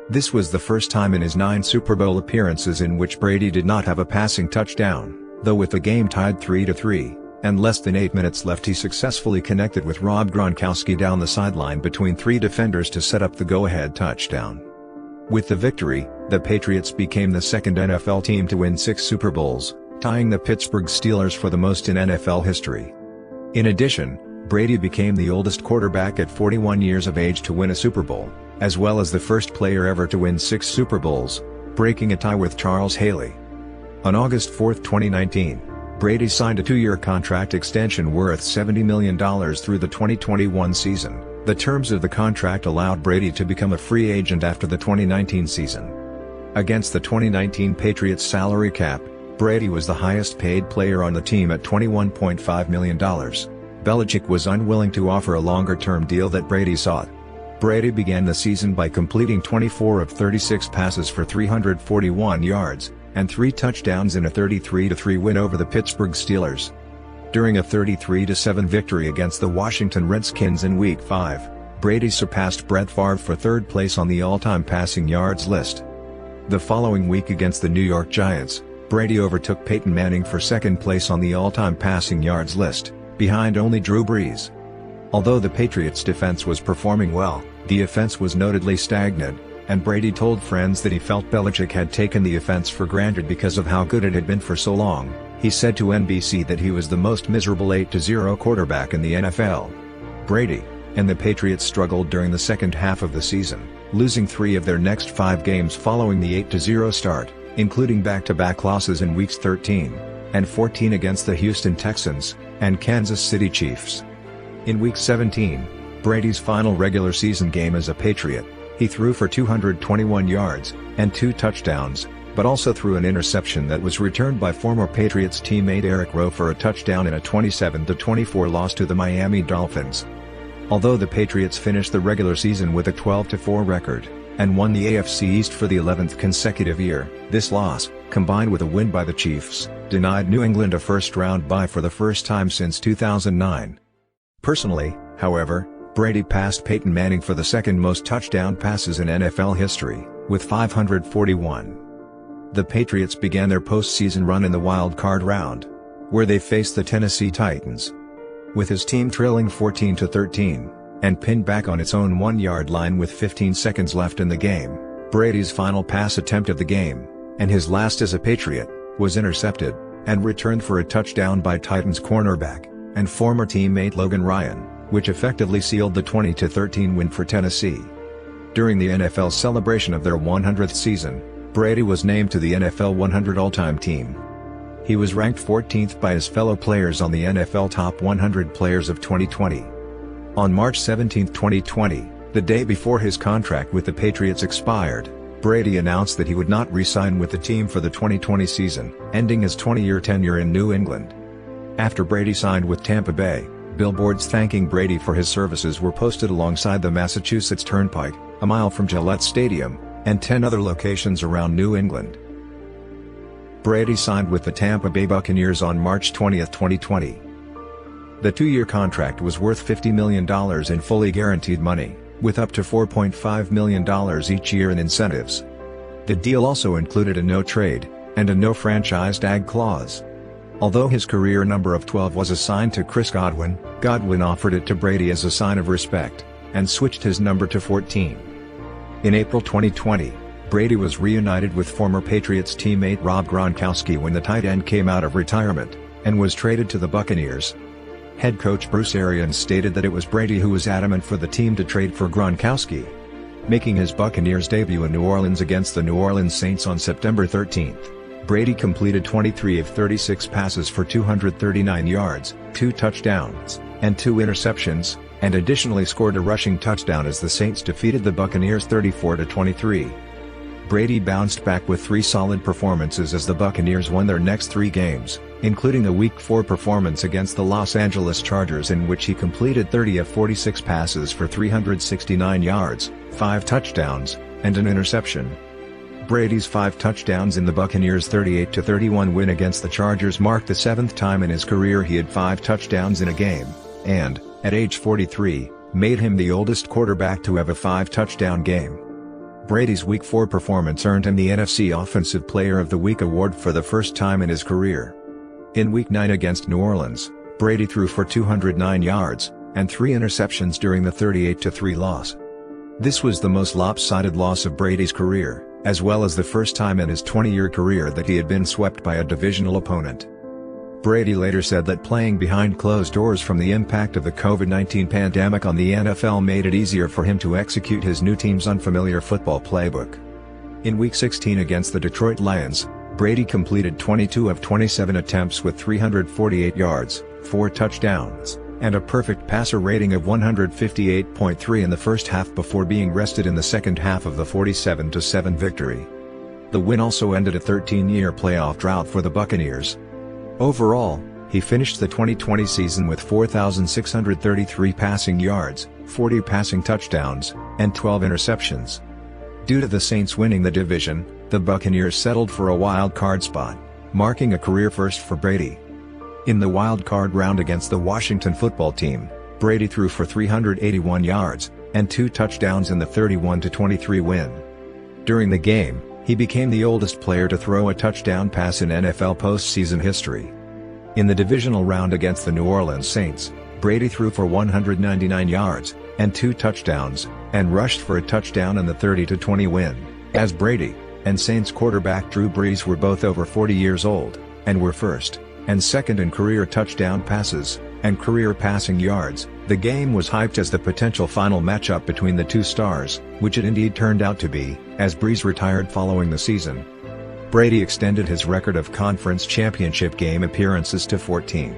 This was the first time in his 9 Super Bowl appearances in which Brady did not have a passing touchdown, though with the game tied 3-3, and less than 8 minutes left he successfully connected with Rob Gronkowski down the sideline between 3 defenders to set up the go-ahead touchdown. With the victory, the Patriots became the second NFL team to win 6 Super Bowls, tying the Pittsburgh Steelers for the most in NFL history. In addition, Brady became the oldest quarterback at 41 years of age to win a Super Bowl, as well as the first player ever to win 6 Super Bowls, breaking a tie with Charles Haley. On August 4, 2019, Brady signed a 2-year contract extension worth $70 million through the 2021 season. The terms of the contract allowed Brady to become a free agent after the 2019 season. Against the 2019 Patriots salary cap, Brady was the highest paid player on the team at $21.5 million. Belichick was unwilling to offer a longer-term deal that Brady sought. Brady began the season by completing 24 of 36 passes for 341 yards, and 3 touchdowns in a 33-3 win over the Pittsburgh Steelers. During a 33-7 victory against the Washington Redskins in Week 5, Brady surpassed Brett Favre for 3rd place on the all-time passing yards list. The following week against the New York Giants, Brady overtook Peyton Manning for 2nd place on the all-time passing yards list, behind only Drew Brees. Although the Patriots' defense was performing well, the offense was notably stagnant, and Brady told friends that he felt Belichick had taken the offense for granted because of how good it had been for so long. He said to NBC that he was the most miserable 8-0 quarterback in the NFL. Brady and the Patriots struggled during the second half of the season, losing 3 of their next 5 games following the 8-0 start, including back-to-back losses in Weeks 13 and 14 against the Houston Texans and Kansas City Chiefs. In Week 17, Brady's final regular season game as a Patriot, he threw for 221 yards and 2 touchdowns, but also threw an interception that was returned by former Patriots teammate Eric Rowe for a touchdown in a 27-24 loss to the Miami Dolphins. Although the Patriots finished the regular season with a 12-4 record, and won the AFC East for the 11th consecutive year, this loss, combined with a win by the Chiefs, denied New England a first-round bye for the first time since 2009. Personally, however, Brady passed Peyton Manning for the second most touchdown passes in NFL history, with 541. The Patriots began their postseason run in the wild card round, where they faced the Tennessee Titans. With his team trailing 14-13, and pinned back on its own 1-yard line with 15 seconds left in the game, Brady's final pass attempt of the game, and his last as a Patriot, was intercepted, and returned for a touchdown by Titans cornerback and former teammate Logan Ryan, which effectively sealed the 20-13 win for Tennessee. During the NFL celebration of their 100th season, Brady was named to the NFL 100 All-Time Team. He was ranked 14th by his fellow players on the NFL Top 100 Players of 2020. On March 17, 2020, the day before his contract with the Patriots expired, Brady announced that he would not re-sign with the team for the 2020 season, ending his 20-year tenure in New England. After Brady signed with Tampa Bay, billboards thanking Brady for his services were posted alongside the Massachusetts Turnpike, a mile from Gillette Stadium, and 10 other locations around New England. Brady signed with the Tampa Bay Buccaneers on March 20, 2020. The 2-year contract was worth $50 million in fully guaranteed money, with up to $4.5 million each year in incentives. The deal also included a no-trade and a no-franchise tag clause. Although his career number of 12 was assigned to Chris Godwin, Godwin offered it to Brady as a sign of respect, and switched his number to 14. In April 2020, Brady was reunited with former Patriots teammate Rob Gronkowski when the tight end came out of retirement, and was traded to the Buccaneers. Head coach Bruce Arians stated that it was Brady who was adamant for the team to trade for Gronkowski. Making his Buccaneers debut in New Orleans against the New Orleans Saints on September 13, Brady completed 23 of 36 passes for 239 yards, 2 touchdowns, and 2 interceptions, and additionally scored a rushing touchdown as the Saints defeated the Buccaneers 34-23. Brady bounced back with 3 solid performances as the Buccaneers won their next 3 games, including a Week 4 performance against the Los Angeles Chargers in which he completed 30 of 46 passes for 369 yards, 5 touchdowns, and an interception. Brady's 5 touchdowns in the Buccaneers' 38-31 win against the Chargers marked the 7th time in his career he had 5 touchdowns in a game, and, at age 43, made him the oldest quarterback to have a 5-touchdown game. Brady's Week 4 performance earned him the NFC Offensive Player of the Week award for the first time in his career. In Week 9 against New Orleans, Brady threw for 209 yards and 3 interceptions during the 38-3 loss. This was the most lopsided loss of Brady's career, as well as the first time in his 20-year career that he had been swept by a divisional opponent. Brady later said that playing behind closed doors from the impact of the COVID-19 pandemic on the NFL made it easier for him to execute his new team's unfamiliar football playbook. In Week 16 against the Detroit Lions, Brady completed 22 of 27 attempts with 348 yards, 4 touchdowns, and a perfect passer rating of 158.3 in the first half before being rested in the second half of the 47-7 victory. The win also ended a 13-year playoff drought for the Buccaneers. Overall, he finished the 2020 season with 4,633 passing yards, 40 passing touchdowns, and 12 interceptions. Due to the Saints winning the division, the Buccaneers settled for a wild card spot, marking a career first for Brady. In the wild card round against the Washington football team, Brady threw for 381 yards and 2 touchdowns in the 31-23 win. During the game, he became the oldest player to throw a touchdown pass in NFL postseason history. In the divisional round against the New Orleans Saints, Brady threw for 199 yards and 2 touchdowns, and rushed for a touchdown in the 30-20 win, as Brady and Saints quarterback Drew Brees were both over 40 years old, and were first and second in career touchdown passes and career passing yards. The game was hyped as the potential final matchup between the two stars, which it indeed turned out to be, as Brees retired following the season. Brady extended his record of conference championship game appearances to 14.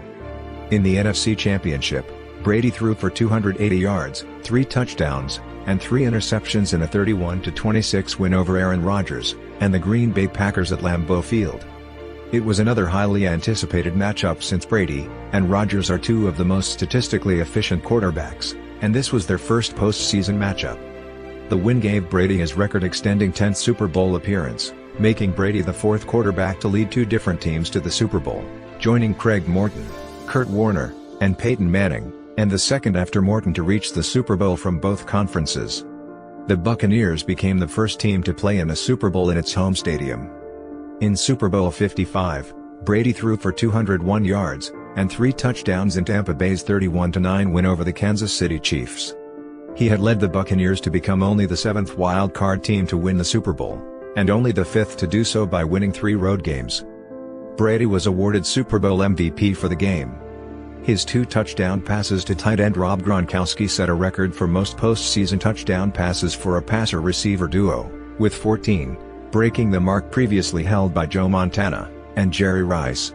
In the NFC Championship, Brady threw for 280 yards, 3 touchdowns, and 3 interceptions in a 31-26 win over Aaron Rodgers and the Green Bay Packers at Lambeau Field. It was another highly anticipated matchup since Brady and Rodgers are two of the most statistically efficient quarterbacks, and this was their first postseason matchup. The win gave Brady his record-extending 10th Super Bowl appearance, making Brady the 4th quarterback to lead 2 different teams to the Super Bowl, joining Craig Morton, Kurt Warner, and Peyton Manning, and the second after Morton to reach the Super Bowl from both conferences. The Buccaneers became the first team to play in a Super Bowl in its home stadium. In Super Bowl XXXVI, Brady threw for 201 yards and 3 touchdowns in Tampa Bay's 31-9 win over the Kansas City Chiefs. He had led the Buccaneers to become only the 7th wild-card team to win the Super Bowl, and only the 5th to do so by winning 3 road games. Brady was awarded Super Bowl MVP for the game. His 2 touchdown passes to tight end Rob Gronkowski set a record for most postseason touchdown passes for a passer-receiver duo, with 14, breaking the mark previously held by Joe Montana and Jerry Rice.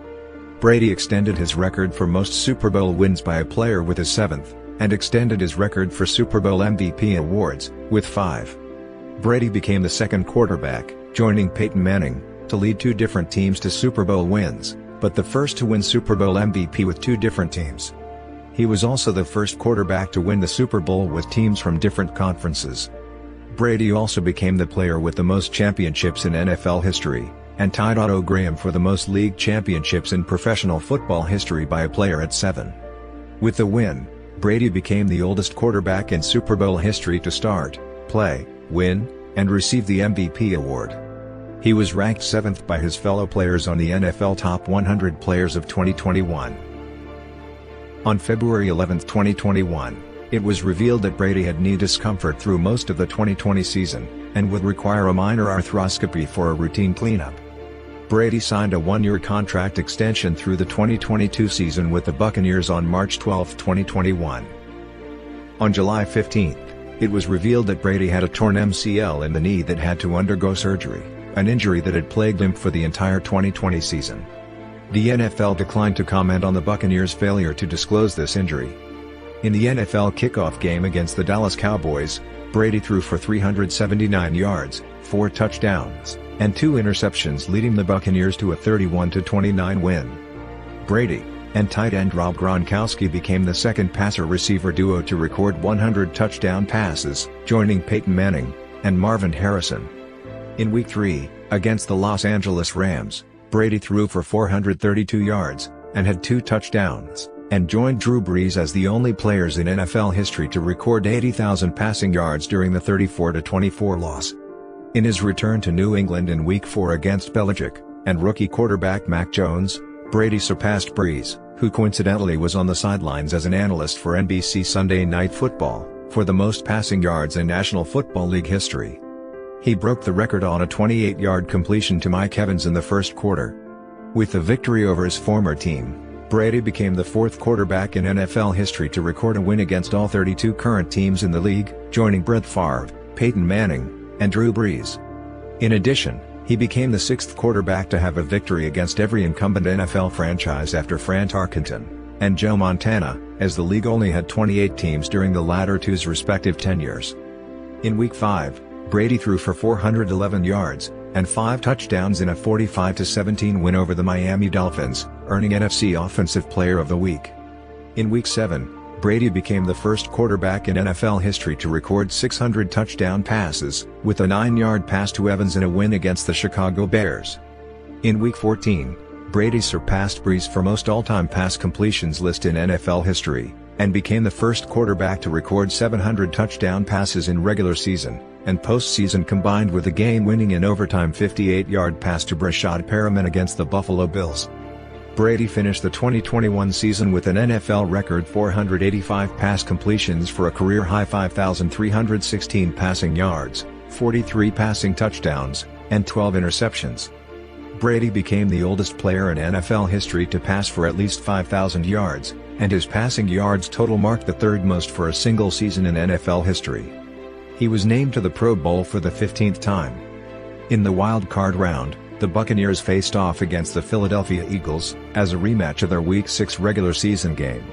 Brady extended his record for most Super Bowl wins by a player with his 7th, and extended his record for Super Bowl MVP awards, with 5. Brady became the 2nd quarterback, joining Peyton Manning, to lead 2 different teams to Super Bowl wins, but the first to win Super Bowl MVP with 2 different teams. He was also the first quarterback to win the Super Bowl with teams from different conferences. Brady also became the player with the most championships in NFL history, and tied Otto Graham for the most league championships in professional football history by a player at 7. With the win, Brady became the oldest quarterback in Super Bowl history to start, play, win, and receive the MVP award. He was ranked 7th by his fellow players on the NFL Top 100 Players of 2021. On February 11, 2021, it was revealed that Brady had knee discomfort through most of the 2020 season, and would require a minor arthroscopy for a routine cleanup. Brady signed a 1-year contract extension through the 2022 season with the Buccaneers on March 12, 2021. On July 15, it was revealed that Brady had a torn MCL in the knee that had to undergo surgery, an injury that had plagued him for the entire 2020 season. The NFL declined to comment on the Buccaneers' failure to disclose this injury. In the NFL kickoff game against the Dallas Cowboys, Brady threw for 379 yards, 4 touchdowns, and 2 interceptions, leading the Buccaneers to a 31-29 win. Brady and tight end Rob Gronkowski became the 2nd passer-receiver duo to record 100 touchdown passes, joining Peyton Manning and Marvin Harrison. In Week 3, against the Los Angeles Rams, Brady threw for 432 yards and had 2 touchdowns, and joined Drew Brees as the only players in NFL history to record 80,000 passing yards during the 34-24 loss. In his return to New England in Week 4 against Belichick and rookie quarterback Mac Jones, Brady surpassed Brees, who coincidentally was on the sidelines as an analyst for NBC Sunday Night Football, for the most passing yards in National Football League history. He broke the record on a 28-yard completion to Mike Evans in the first quarter. With the victory over his former team, Brady became the fourth quarterback in NFL history to record a win against all 32 current teams in the league, joining Brett Favre, Peyton Manning, and Drew Brees. In addition, he became the sixth quarterback to have a victory against every incumbent NFL franchise after Fran Tarkenton and Joe Montana, as the league only had 28 teams during the latter two's respective tenures. In Week 5, Brady threw for 411 yards and 5 touchdowns in a 45-17 win over the Miami Dolphins, earning NFC Offensive Player of the Week. In Week 7, Brady became the first quarterback in NFL history to record 600 touchdown passes, with a 9-yard pass to Evans in a win against the Chicago Bears. In Week 14, Brady surpassed Brees for most all-time pass completions list in NFL history, and became the first quarterback to record 700 touchdown passes in regular season and postseason combined, with a game-winning and overtime 58-yard pass to Brashad Perriman against the Buffalo Bills. Brady finished the 2021 season with an NFL record 485 pass completions for a career-high 5,316 passing yards, 43 passing touchdowns, and 12 interceptions. Brady became the oldest player in NFL history to pass for at least 5,000 yards, and his passing yards total marked the third most for a single season in NFL history. He was named to the Pro Bowl for the 15th time. In the wild card round, the Buccaneers faced off against the Philadelphia Eagles, as a rematch of their Week 6 regular season game.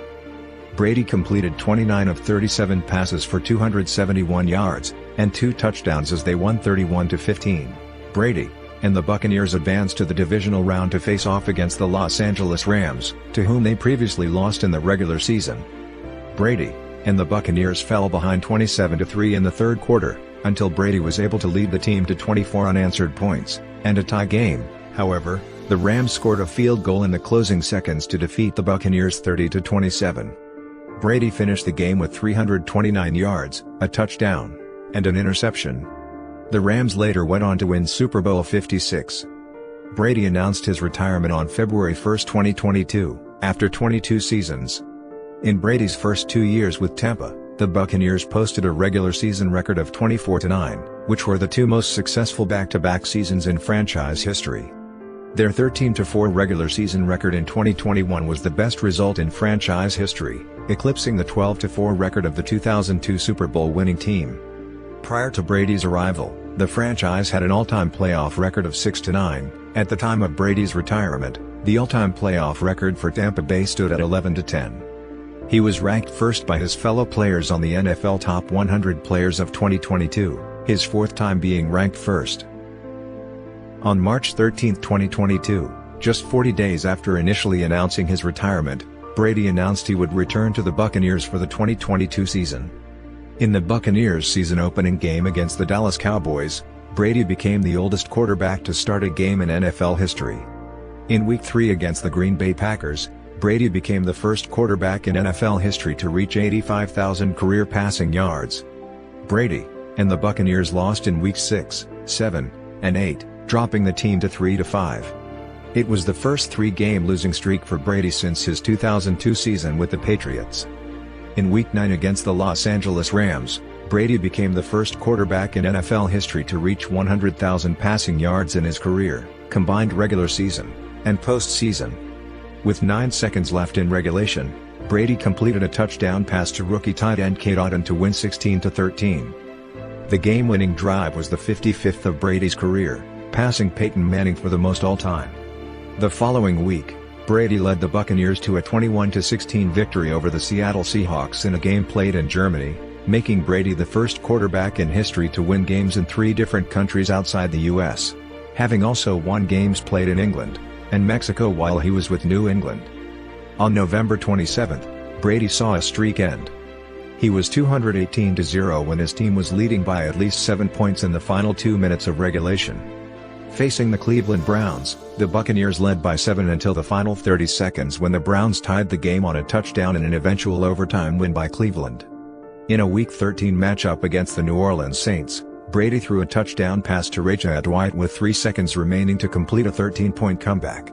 Brady completed 29 of 37 passes for 271 yards, and 2 touchdowns as they won 31-15. Brady and the Buccaneers advanced to the divisional round to face off against the Los Angeles Rams, to whom they previously lost in the regular season. Brady and the Buccaneers fell behind 27-3 in the third quarter, until Brady was able to lead the team to 24 unanswered points, and a tie game. However, the Rams scored a field goal in the closing seconds to defeat the Buccaneers 30-27. Brady finished the game with 329 yards, a touchdown, and an interception. The Rams later went on to win Super Bowl XXXVI. Brady announced his retirement on February 1, 2022, after 22 seasons. In Brady's first 2 years with Tampa, the Buccaneers posted a regular season record of 24-9, which were the two most successful back-to-back seasons in franchise history. Their 13-4 regular season record in 2021 was the best result in franchise history, eclipsing the 12-4 record of the 2002 Super Bowl winning team. Prior to Brady's arrival, the franchise had an all-time playoff record of 6-9. At the time of Brady's retirement, the all-time playoff record for Tampa Bay stood at 11-10. He was ranked first by his fellow players on the NFL Top 100 Players of 2022, his fourth time being ranked first. On March 13, 2022, just 40 days after initially announcing his retirement, Brady announced he would return to the Buccaneers for the 2022 season. In the Buccaneers' season-opening game against the Dallas Cowboys, Brady became the oldest quarterback to start a game in NFL history. In Week 3 against the Green Bay Packers, Brady became the first quarterback in NFL history to reach 85,000 career passing yards. Brady and the Buccaneers lost in Weeks 6, 7, and 8, dropping the team to 3-5. It was the first 3-game losing streak for Brady since his 2002 season with the Patriots. In Week 9 against the Los Angeles Rams, Brady became the first quarterback in NFL history to reach 100,000 passing yards in his career, combined regular season and postseason. With 9 seconds left in regulation, Brady completed a touchdown pass to rookie tight end Cade Otton to win 16-13. The game-winning drive was the 55th of Brady's career, passing Peyton Manning for the most all-time. The following week, Brady led the Buccaneers to a 21-16 victory over the Seattle Seahawks in a game played in Germany, making Brady the first quarterback in history to win games in 3 different countries outside the U.S., having also won games played in England and Mexico while he was with New England. On November 27, Brady saw a streak end. He was 218-0 when his team was leading by at least 7 points in the final 2 minutes of regulation. Facing the Cleveland Browns, the Buccaneers led by 7 until the final 30 seconds when the Browns tied the game on a touchdown in an eventual overtime win by Cleveland. In a Week 13 matchup against the New Orleans Saints, Brady threw a touchdown pass to Rachaad White with 3 seconds remaining to complete a 13-point comeback.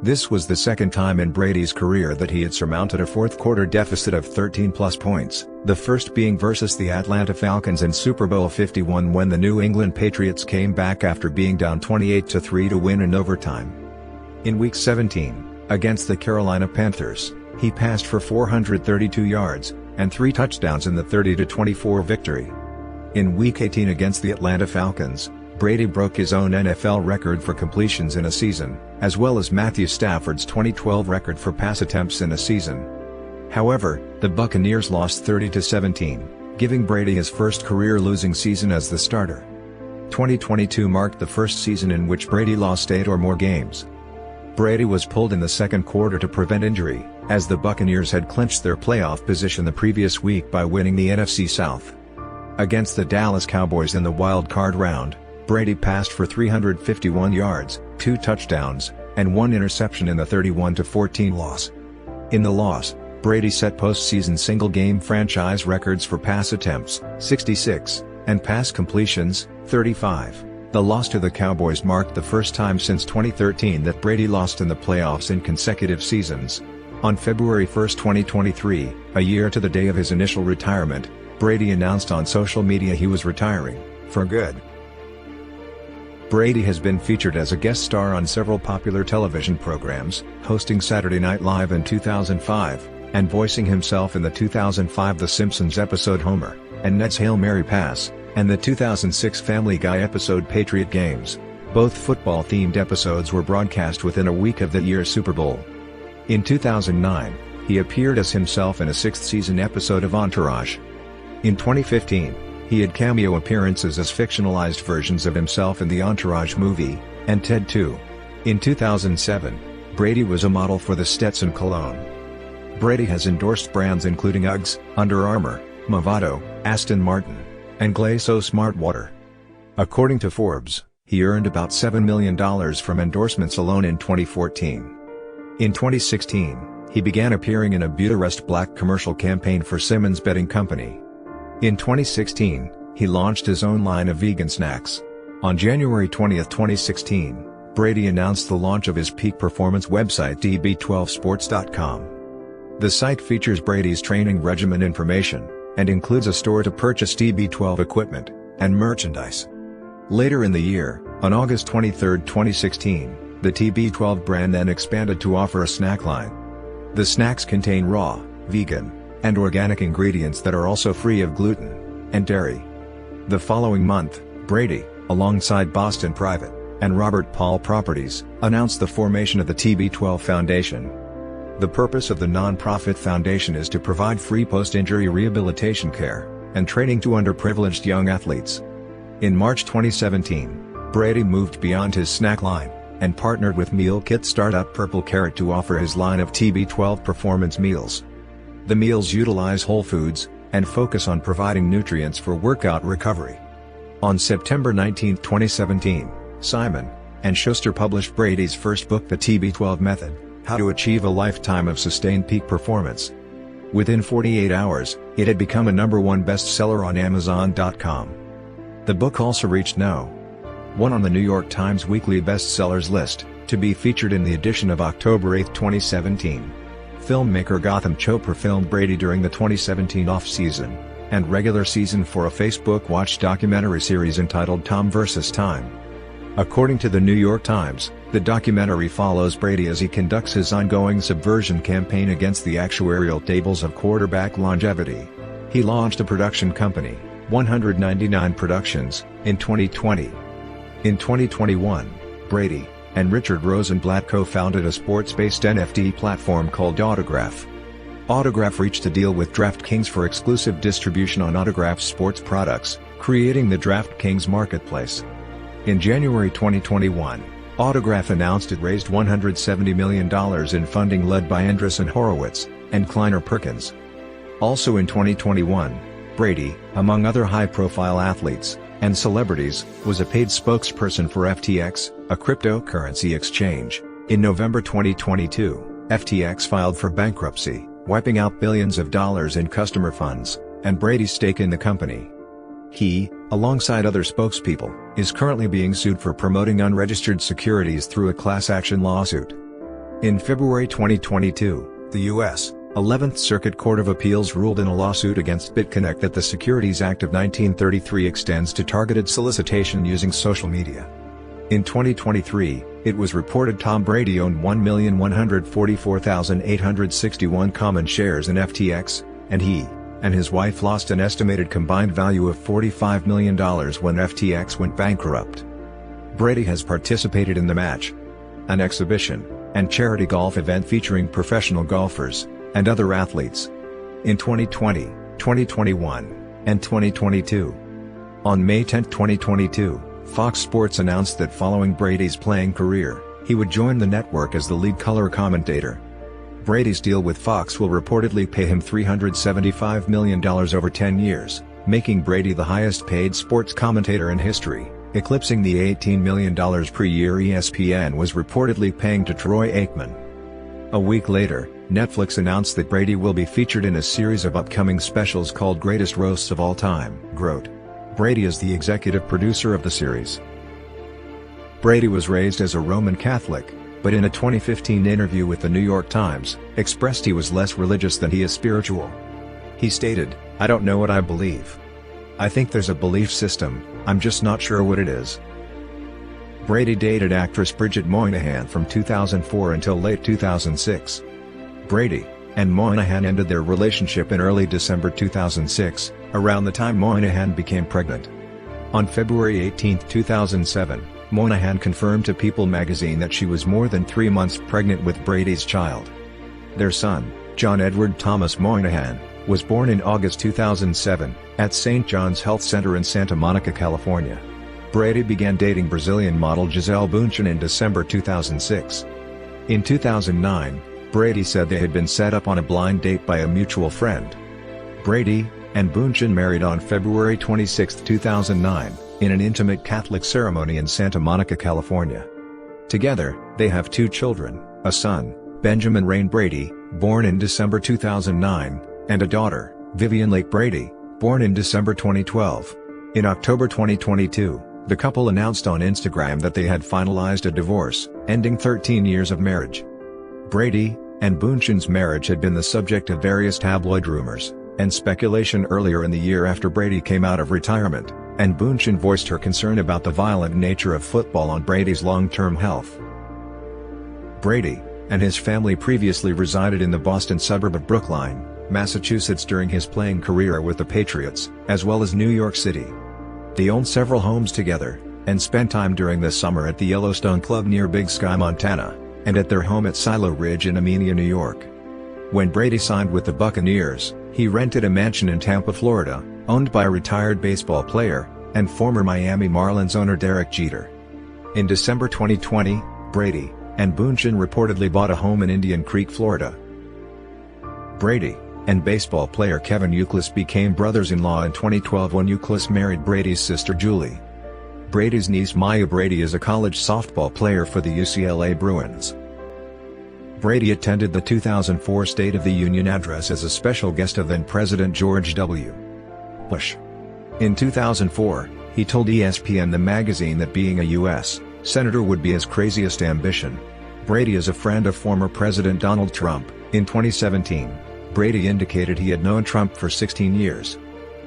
This was the second time in Brady's career that he had surmounted a fourth-quarter deficit of 13-plus points, the first being versus the Atlanta Falcons in Super Bowl XXXVI when the New England Patriots came back after being down 28-3 to win in overtime. In Week 17, against the Carolina Panthers, he passed for 432 yards, and 3 touchdowns in the 30-24 victory. In Week 18 against the Atlanta Falcons, Brady broke his own NFL record for completions in a season, as well as Matthew Stafford's 2012 record for pass attempts in a season. However, the Buccaneers lost 30-17, giving Brady his first career losing season as the starter. 2022 marked the first season in which Brady lost 8 or more games. Brady was pulled in the second quarter to prevent injury, as the Buccaneers had clinched their playoff position the previous week by winning the NFC South. Against the Dallas Cowboys in the wild card round, Brady passed for 351 yards, 2 touchdowns, and 1 interception in the 31-14 loss. In the loss, Brady set postseason single-game franchise records for pass attempts, 66, and pass completions, 35. The loss to the Cowboys marked the first time since 2013 that Brady lost in the playoffs in consecutive seasons. On February 1, 2023, a year to the day of his initial retirement, Brady announced on social media he was retiring, for good. Brady has been featured as a guest star on several popular television programs, hosting Saturday Night Live in 2005, and voicing himself in the 2005 The Simpsons episode Homer, and Ned's Hail Mary Pass, and the 2006 Family Guy episode Patriot Games. Both football-themed episodes were broadcast within a week of that year's Super Bowl. In 2009, he appeared as himself in a sixth-season episode of Entourage. In 2015, he had cameo appearances as fictionalized versions of himself in the Entourage movie, and Ted 2. In 2007, Brady was a model for the Stetson cologne. Brady has endorsed brands including Uggs, Under Armour, Movado, Aston Martin, and Glaso Smart Water. According to Forbes, he earned about $7 million from endorsements alone in 2014. In 2016, he began appearing in a Bucharest Black commercial campaign for Simmons Bedding Company. In 2016, he launched his own line of vegan snacks. On January 20, 2016, Brady announced the launch of his peak performance website db12sports.com. The site features Brady's training regimen information, and includes a store to purchase TB12 equipment and merchandise. Later in the year, on August 23, 2016, the TB12 brand then expanded to offer a snack line. The snacks contain raw, vegan, and organic ingredients that are also free of gluten and dairy. The following month, Brady, alongside Boston Private and Robert Paul Properties, announced the formation of the TB12 Foundation. The purpose of the non-profit foundation is to provide free post-injury rehabilitation care and training to underprivileged young athletes. In March 2017, Brady moved beyond his snack line and partnered with meal kit startup Purple Carrot to offer his line of TB12 performance meals. The meals utilize whole foods and focus on providing nutrients for workout recovery. On September 19, 2017, Simon & Schuster published Brady's first book, The TB12 Method: How to Achieve a Lifetime of Sustained Peak Performance. Within 48 hours, it had become a #1 bestseller on Amazon.com. The book also reached No. 1 on the New York Times weekly bestsellers list, to be featured in the edition of October 8, 2017. Filmmaker Gotham Chopra filmed Brady during the 2017 off-season and regular season for a Facebook Watch documentary series entitled Tom vs. Time. According to the New York Times, the documentary follows Brady as he conducts his ongoing subversion campaign against the actuarial tables of quarterback longevity. He launched a production company, 199 Productions, in 2020. In 2021, Brady and Richard Rosenblatt co-founded a sports-based NFT platform called Autograph. Autograph reached a deal with DraftKings for exclusive distribution on Autograph's sports products, creating the DraftKings marketplace. In January 2021, Autograph announced it raised $170 million in funding led by Andreessen Horowitz and Kleiner Perkins. Also in 2021, Brady, among other high-profile athletes and celebrities, was a paid spokesperson for FTX, a cryptocurrency exchange. In November 2022, FTX filed for bankruptcy, wiping out billions of dollars in customer funds and Brady's stake in the company. He, alongside other spokespeople, is currently being sued for promoting unregistered securities through a class action lawsuit. In February 2022, the U.S. 11th Circuit Court of Appeals ruled in a lawsuit against BitConnect that the Securities Act of 1933 extends to targeted solicitation using social media. In 2023, it was reported Tom Brady owned 1,144,861 common shares in FTX, and he and his wife lost an estimated combined value of $45 million when FTX went bankrupt. Brady has participated in the match, an exhibition, and charity golf event featuring professional golfers and other athletes in 2020, 2021, and 2022. On May 10, 2022, Fox Sports announced that following Brady's playing career, he would join the network as the lead color commentator. Brady's deal with Fox will reportedly pay him $375 million over 10 years, making Brady the highest-paid sports commentator in history, eclipsing the $18 million per year ESPN was reportedly paying to Troy Aikman. A week later, Netflix announced that Brady will be featured in a series of upcoming specials called Greatest Roasts of All Time. GROAT. Brady is the executive producer of the series. Brady was raised as a Roman Catholic, but in a 2015 interview with the New York Times, expressed he was less religious than he is spiritual. He stated, "I don't know what I believe. I think there's a belief system, I'm just not sure what it is." Brady dated actress Bridget Moynihan from 2004 until late 2006. Brady and Moynihan ended their relationship in early December 2006, around the time Moynihan became pregnant. On February 18, 2007, Moynihan confirmed to People magazine that she was more than 3 months pregnant with Brady's child. Their son, John Edward Thomas Moynihan, was born in August 2007, at St. John's Health Center in Santa Monica, California. Brady began dating Brazilian model Gisele Bündchen in December 2006. In 2009, Brady said they had been set up on a blind date by a mutual friend. Brady and Bündchen married on February 26, 2009, in an intimate Catholic ceremony in Santa Monica, California. Together, they have 2 children, a son, Benjamin Rain Brady, born in December 2009, and a daughter, Vivian Lake Brady, born in December 2012. In October 2022, the couple announced on Instagram that they had finalized a divorce, ending 13 years of marriage. Brady and Bündchen's marriage had been the subject of various tabloid rumors and speculation earlier in the year after Brady came out of retirement, and Bündchen voiced her concern about the violent nature of football on Brady's long-term health. Brady and his family previously resided in the Boston suburb of Brookline, Massachusetts during his playing career with the Patriots, as well as New York City. They owned several homes together, and spent time during the summer at the Yellowstone Club near Big Sky, Montana, and at their home at Silo Ridge in Amenia, New York. When Brady signed with the Buccaneers, he rented a mansion in Tampa, Florida, owned by a retired baseball player, and former Miami Marlins owner Derek Jeter. In December 2020, Brady and Bündchen reportedly bought a home in Indian Creek, Florida. Brady and baseball player Kevin Youkilis became brothers-in-law in 2012 when Youkilis married Brady's sister Julie. Brady's niece Maya Brady is a college softball player for the UCLA Bruins. Brady attended the 2004 State of the Union address as a special guest of then-President George W. Bush. In 2004, he told ESPN the magazine that being a U.S. Senator would be his craziest ambition. Brady is a friend of former President Donald Trump. In 2017, Brady indicated he had known Trump for 16 years.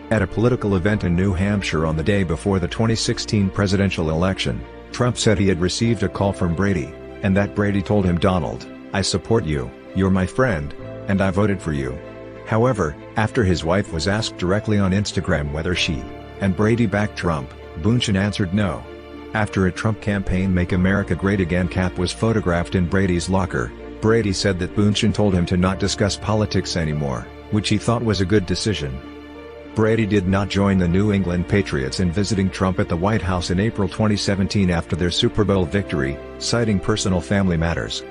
At a political event in New Hampshire on the day before the 2016 presidential election, Trump said he had received a call from Brady, and that Brady told him, "Donald, I support you, you're my friend, and I voted for you." However, after his wife was asked directly on Instagram whether she and Brady backed Trump, Bündchen answered no. After a Trump campaign Make America Great Again cap was photographed in Brady's locker, Brady said that Bündchen told him to not discuss politics anymore, which he thought was a good decision. Brady did not join the New England Patriots in visiting Trump at the White House in April 2017 after their Super Bowl victory, citing personal family matters.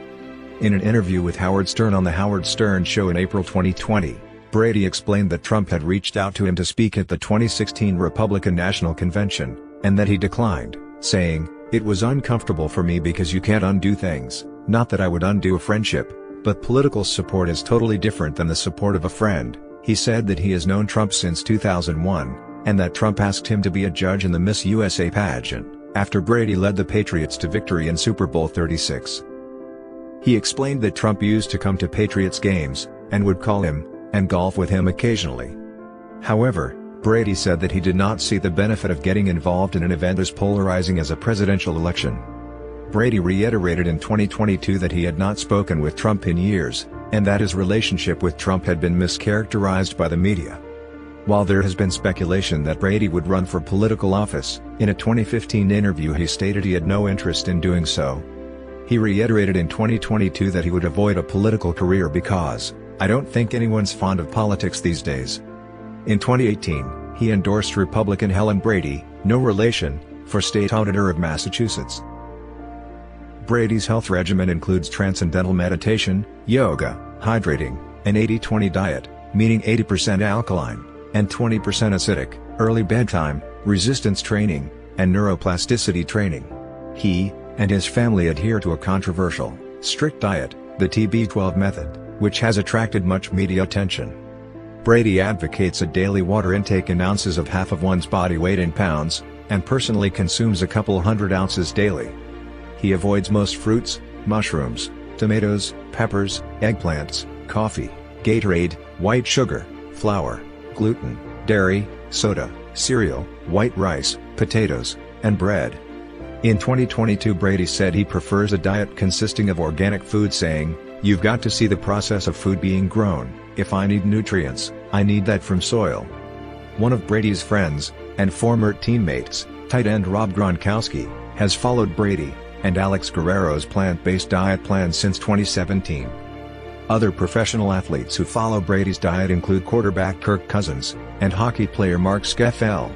In an interview with Howard Stern on The Howard Stern Show in April 2020, Brady explained that Trump had reached out to him to speak at the 2016 Republican National Convention, and that he declined, saying, "It was uncomfortable for me because you can't undo things, not that I would undo a friendship, but political support is totally different than the support of a friend." He said that he has known Trump since 2001, and that Trump asked him to be a judge in the Miss USA pageant, after Brady led the Patriots to victory in Super Bowl XXXVI. He explained that Trump used to come to Patriots games, and would call him, and golf with him occasionally. However, Brady said that he did not see the benefit of getting involved in an event as polarizing as a presidential election. Brady reiterated in 2022 that he had not spoken with Trump in years, and that his relationship with Trump had been mischaracterized by the media. While there has been speculation that Brady would run for political office, in a 2015 interview he stated he had no interest in doing so. He reiterated in 2022 that he would avoid a political career because, "I don't think anyone's fond of politics these days." In 2018, he endorsed Republican Helen Brady, no relation, for state auditor of Massachusetts. Brady's health regimen includes transcendental meditation, yoga, hydrating, an 80-20 diet, meaning 80% alkaline, and 20% acidic, early bedtime, resistance training, and neuroplasticity training. He and his family adhere to a controversial, strict diet, the TB12 method, which has attracted much media attention. Brady advocates a daily water intake in ounces of half of one's body weight in pounds, and personally consumes a couple hundred ounces daily. He avoids most fruits, mushrooms, tomatoes, peppers, eggplants, coffee, Gatorade, white sugar, flour, gluten, dairy, soda, cereal, white rice, potatoes, and bread. In 2022 Brady said he prefers a diet consisting of organic food, saying, "You've got to see the process of food being grown. If I need nutrients, I need that from soil." One of Brady's friends, and former teammates, tight end Rob Gronkowski, has followed Brady and Alex Guerrero's plant-based diet plan since 2017. Other professional athletes who follow Brady's diet include quarterback Kirk Cousins, and hockey player Mark Scheffel.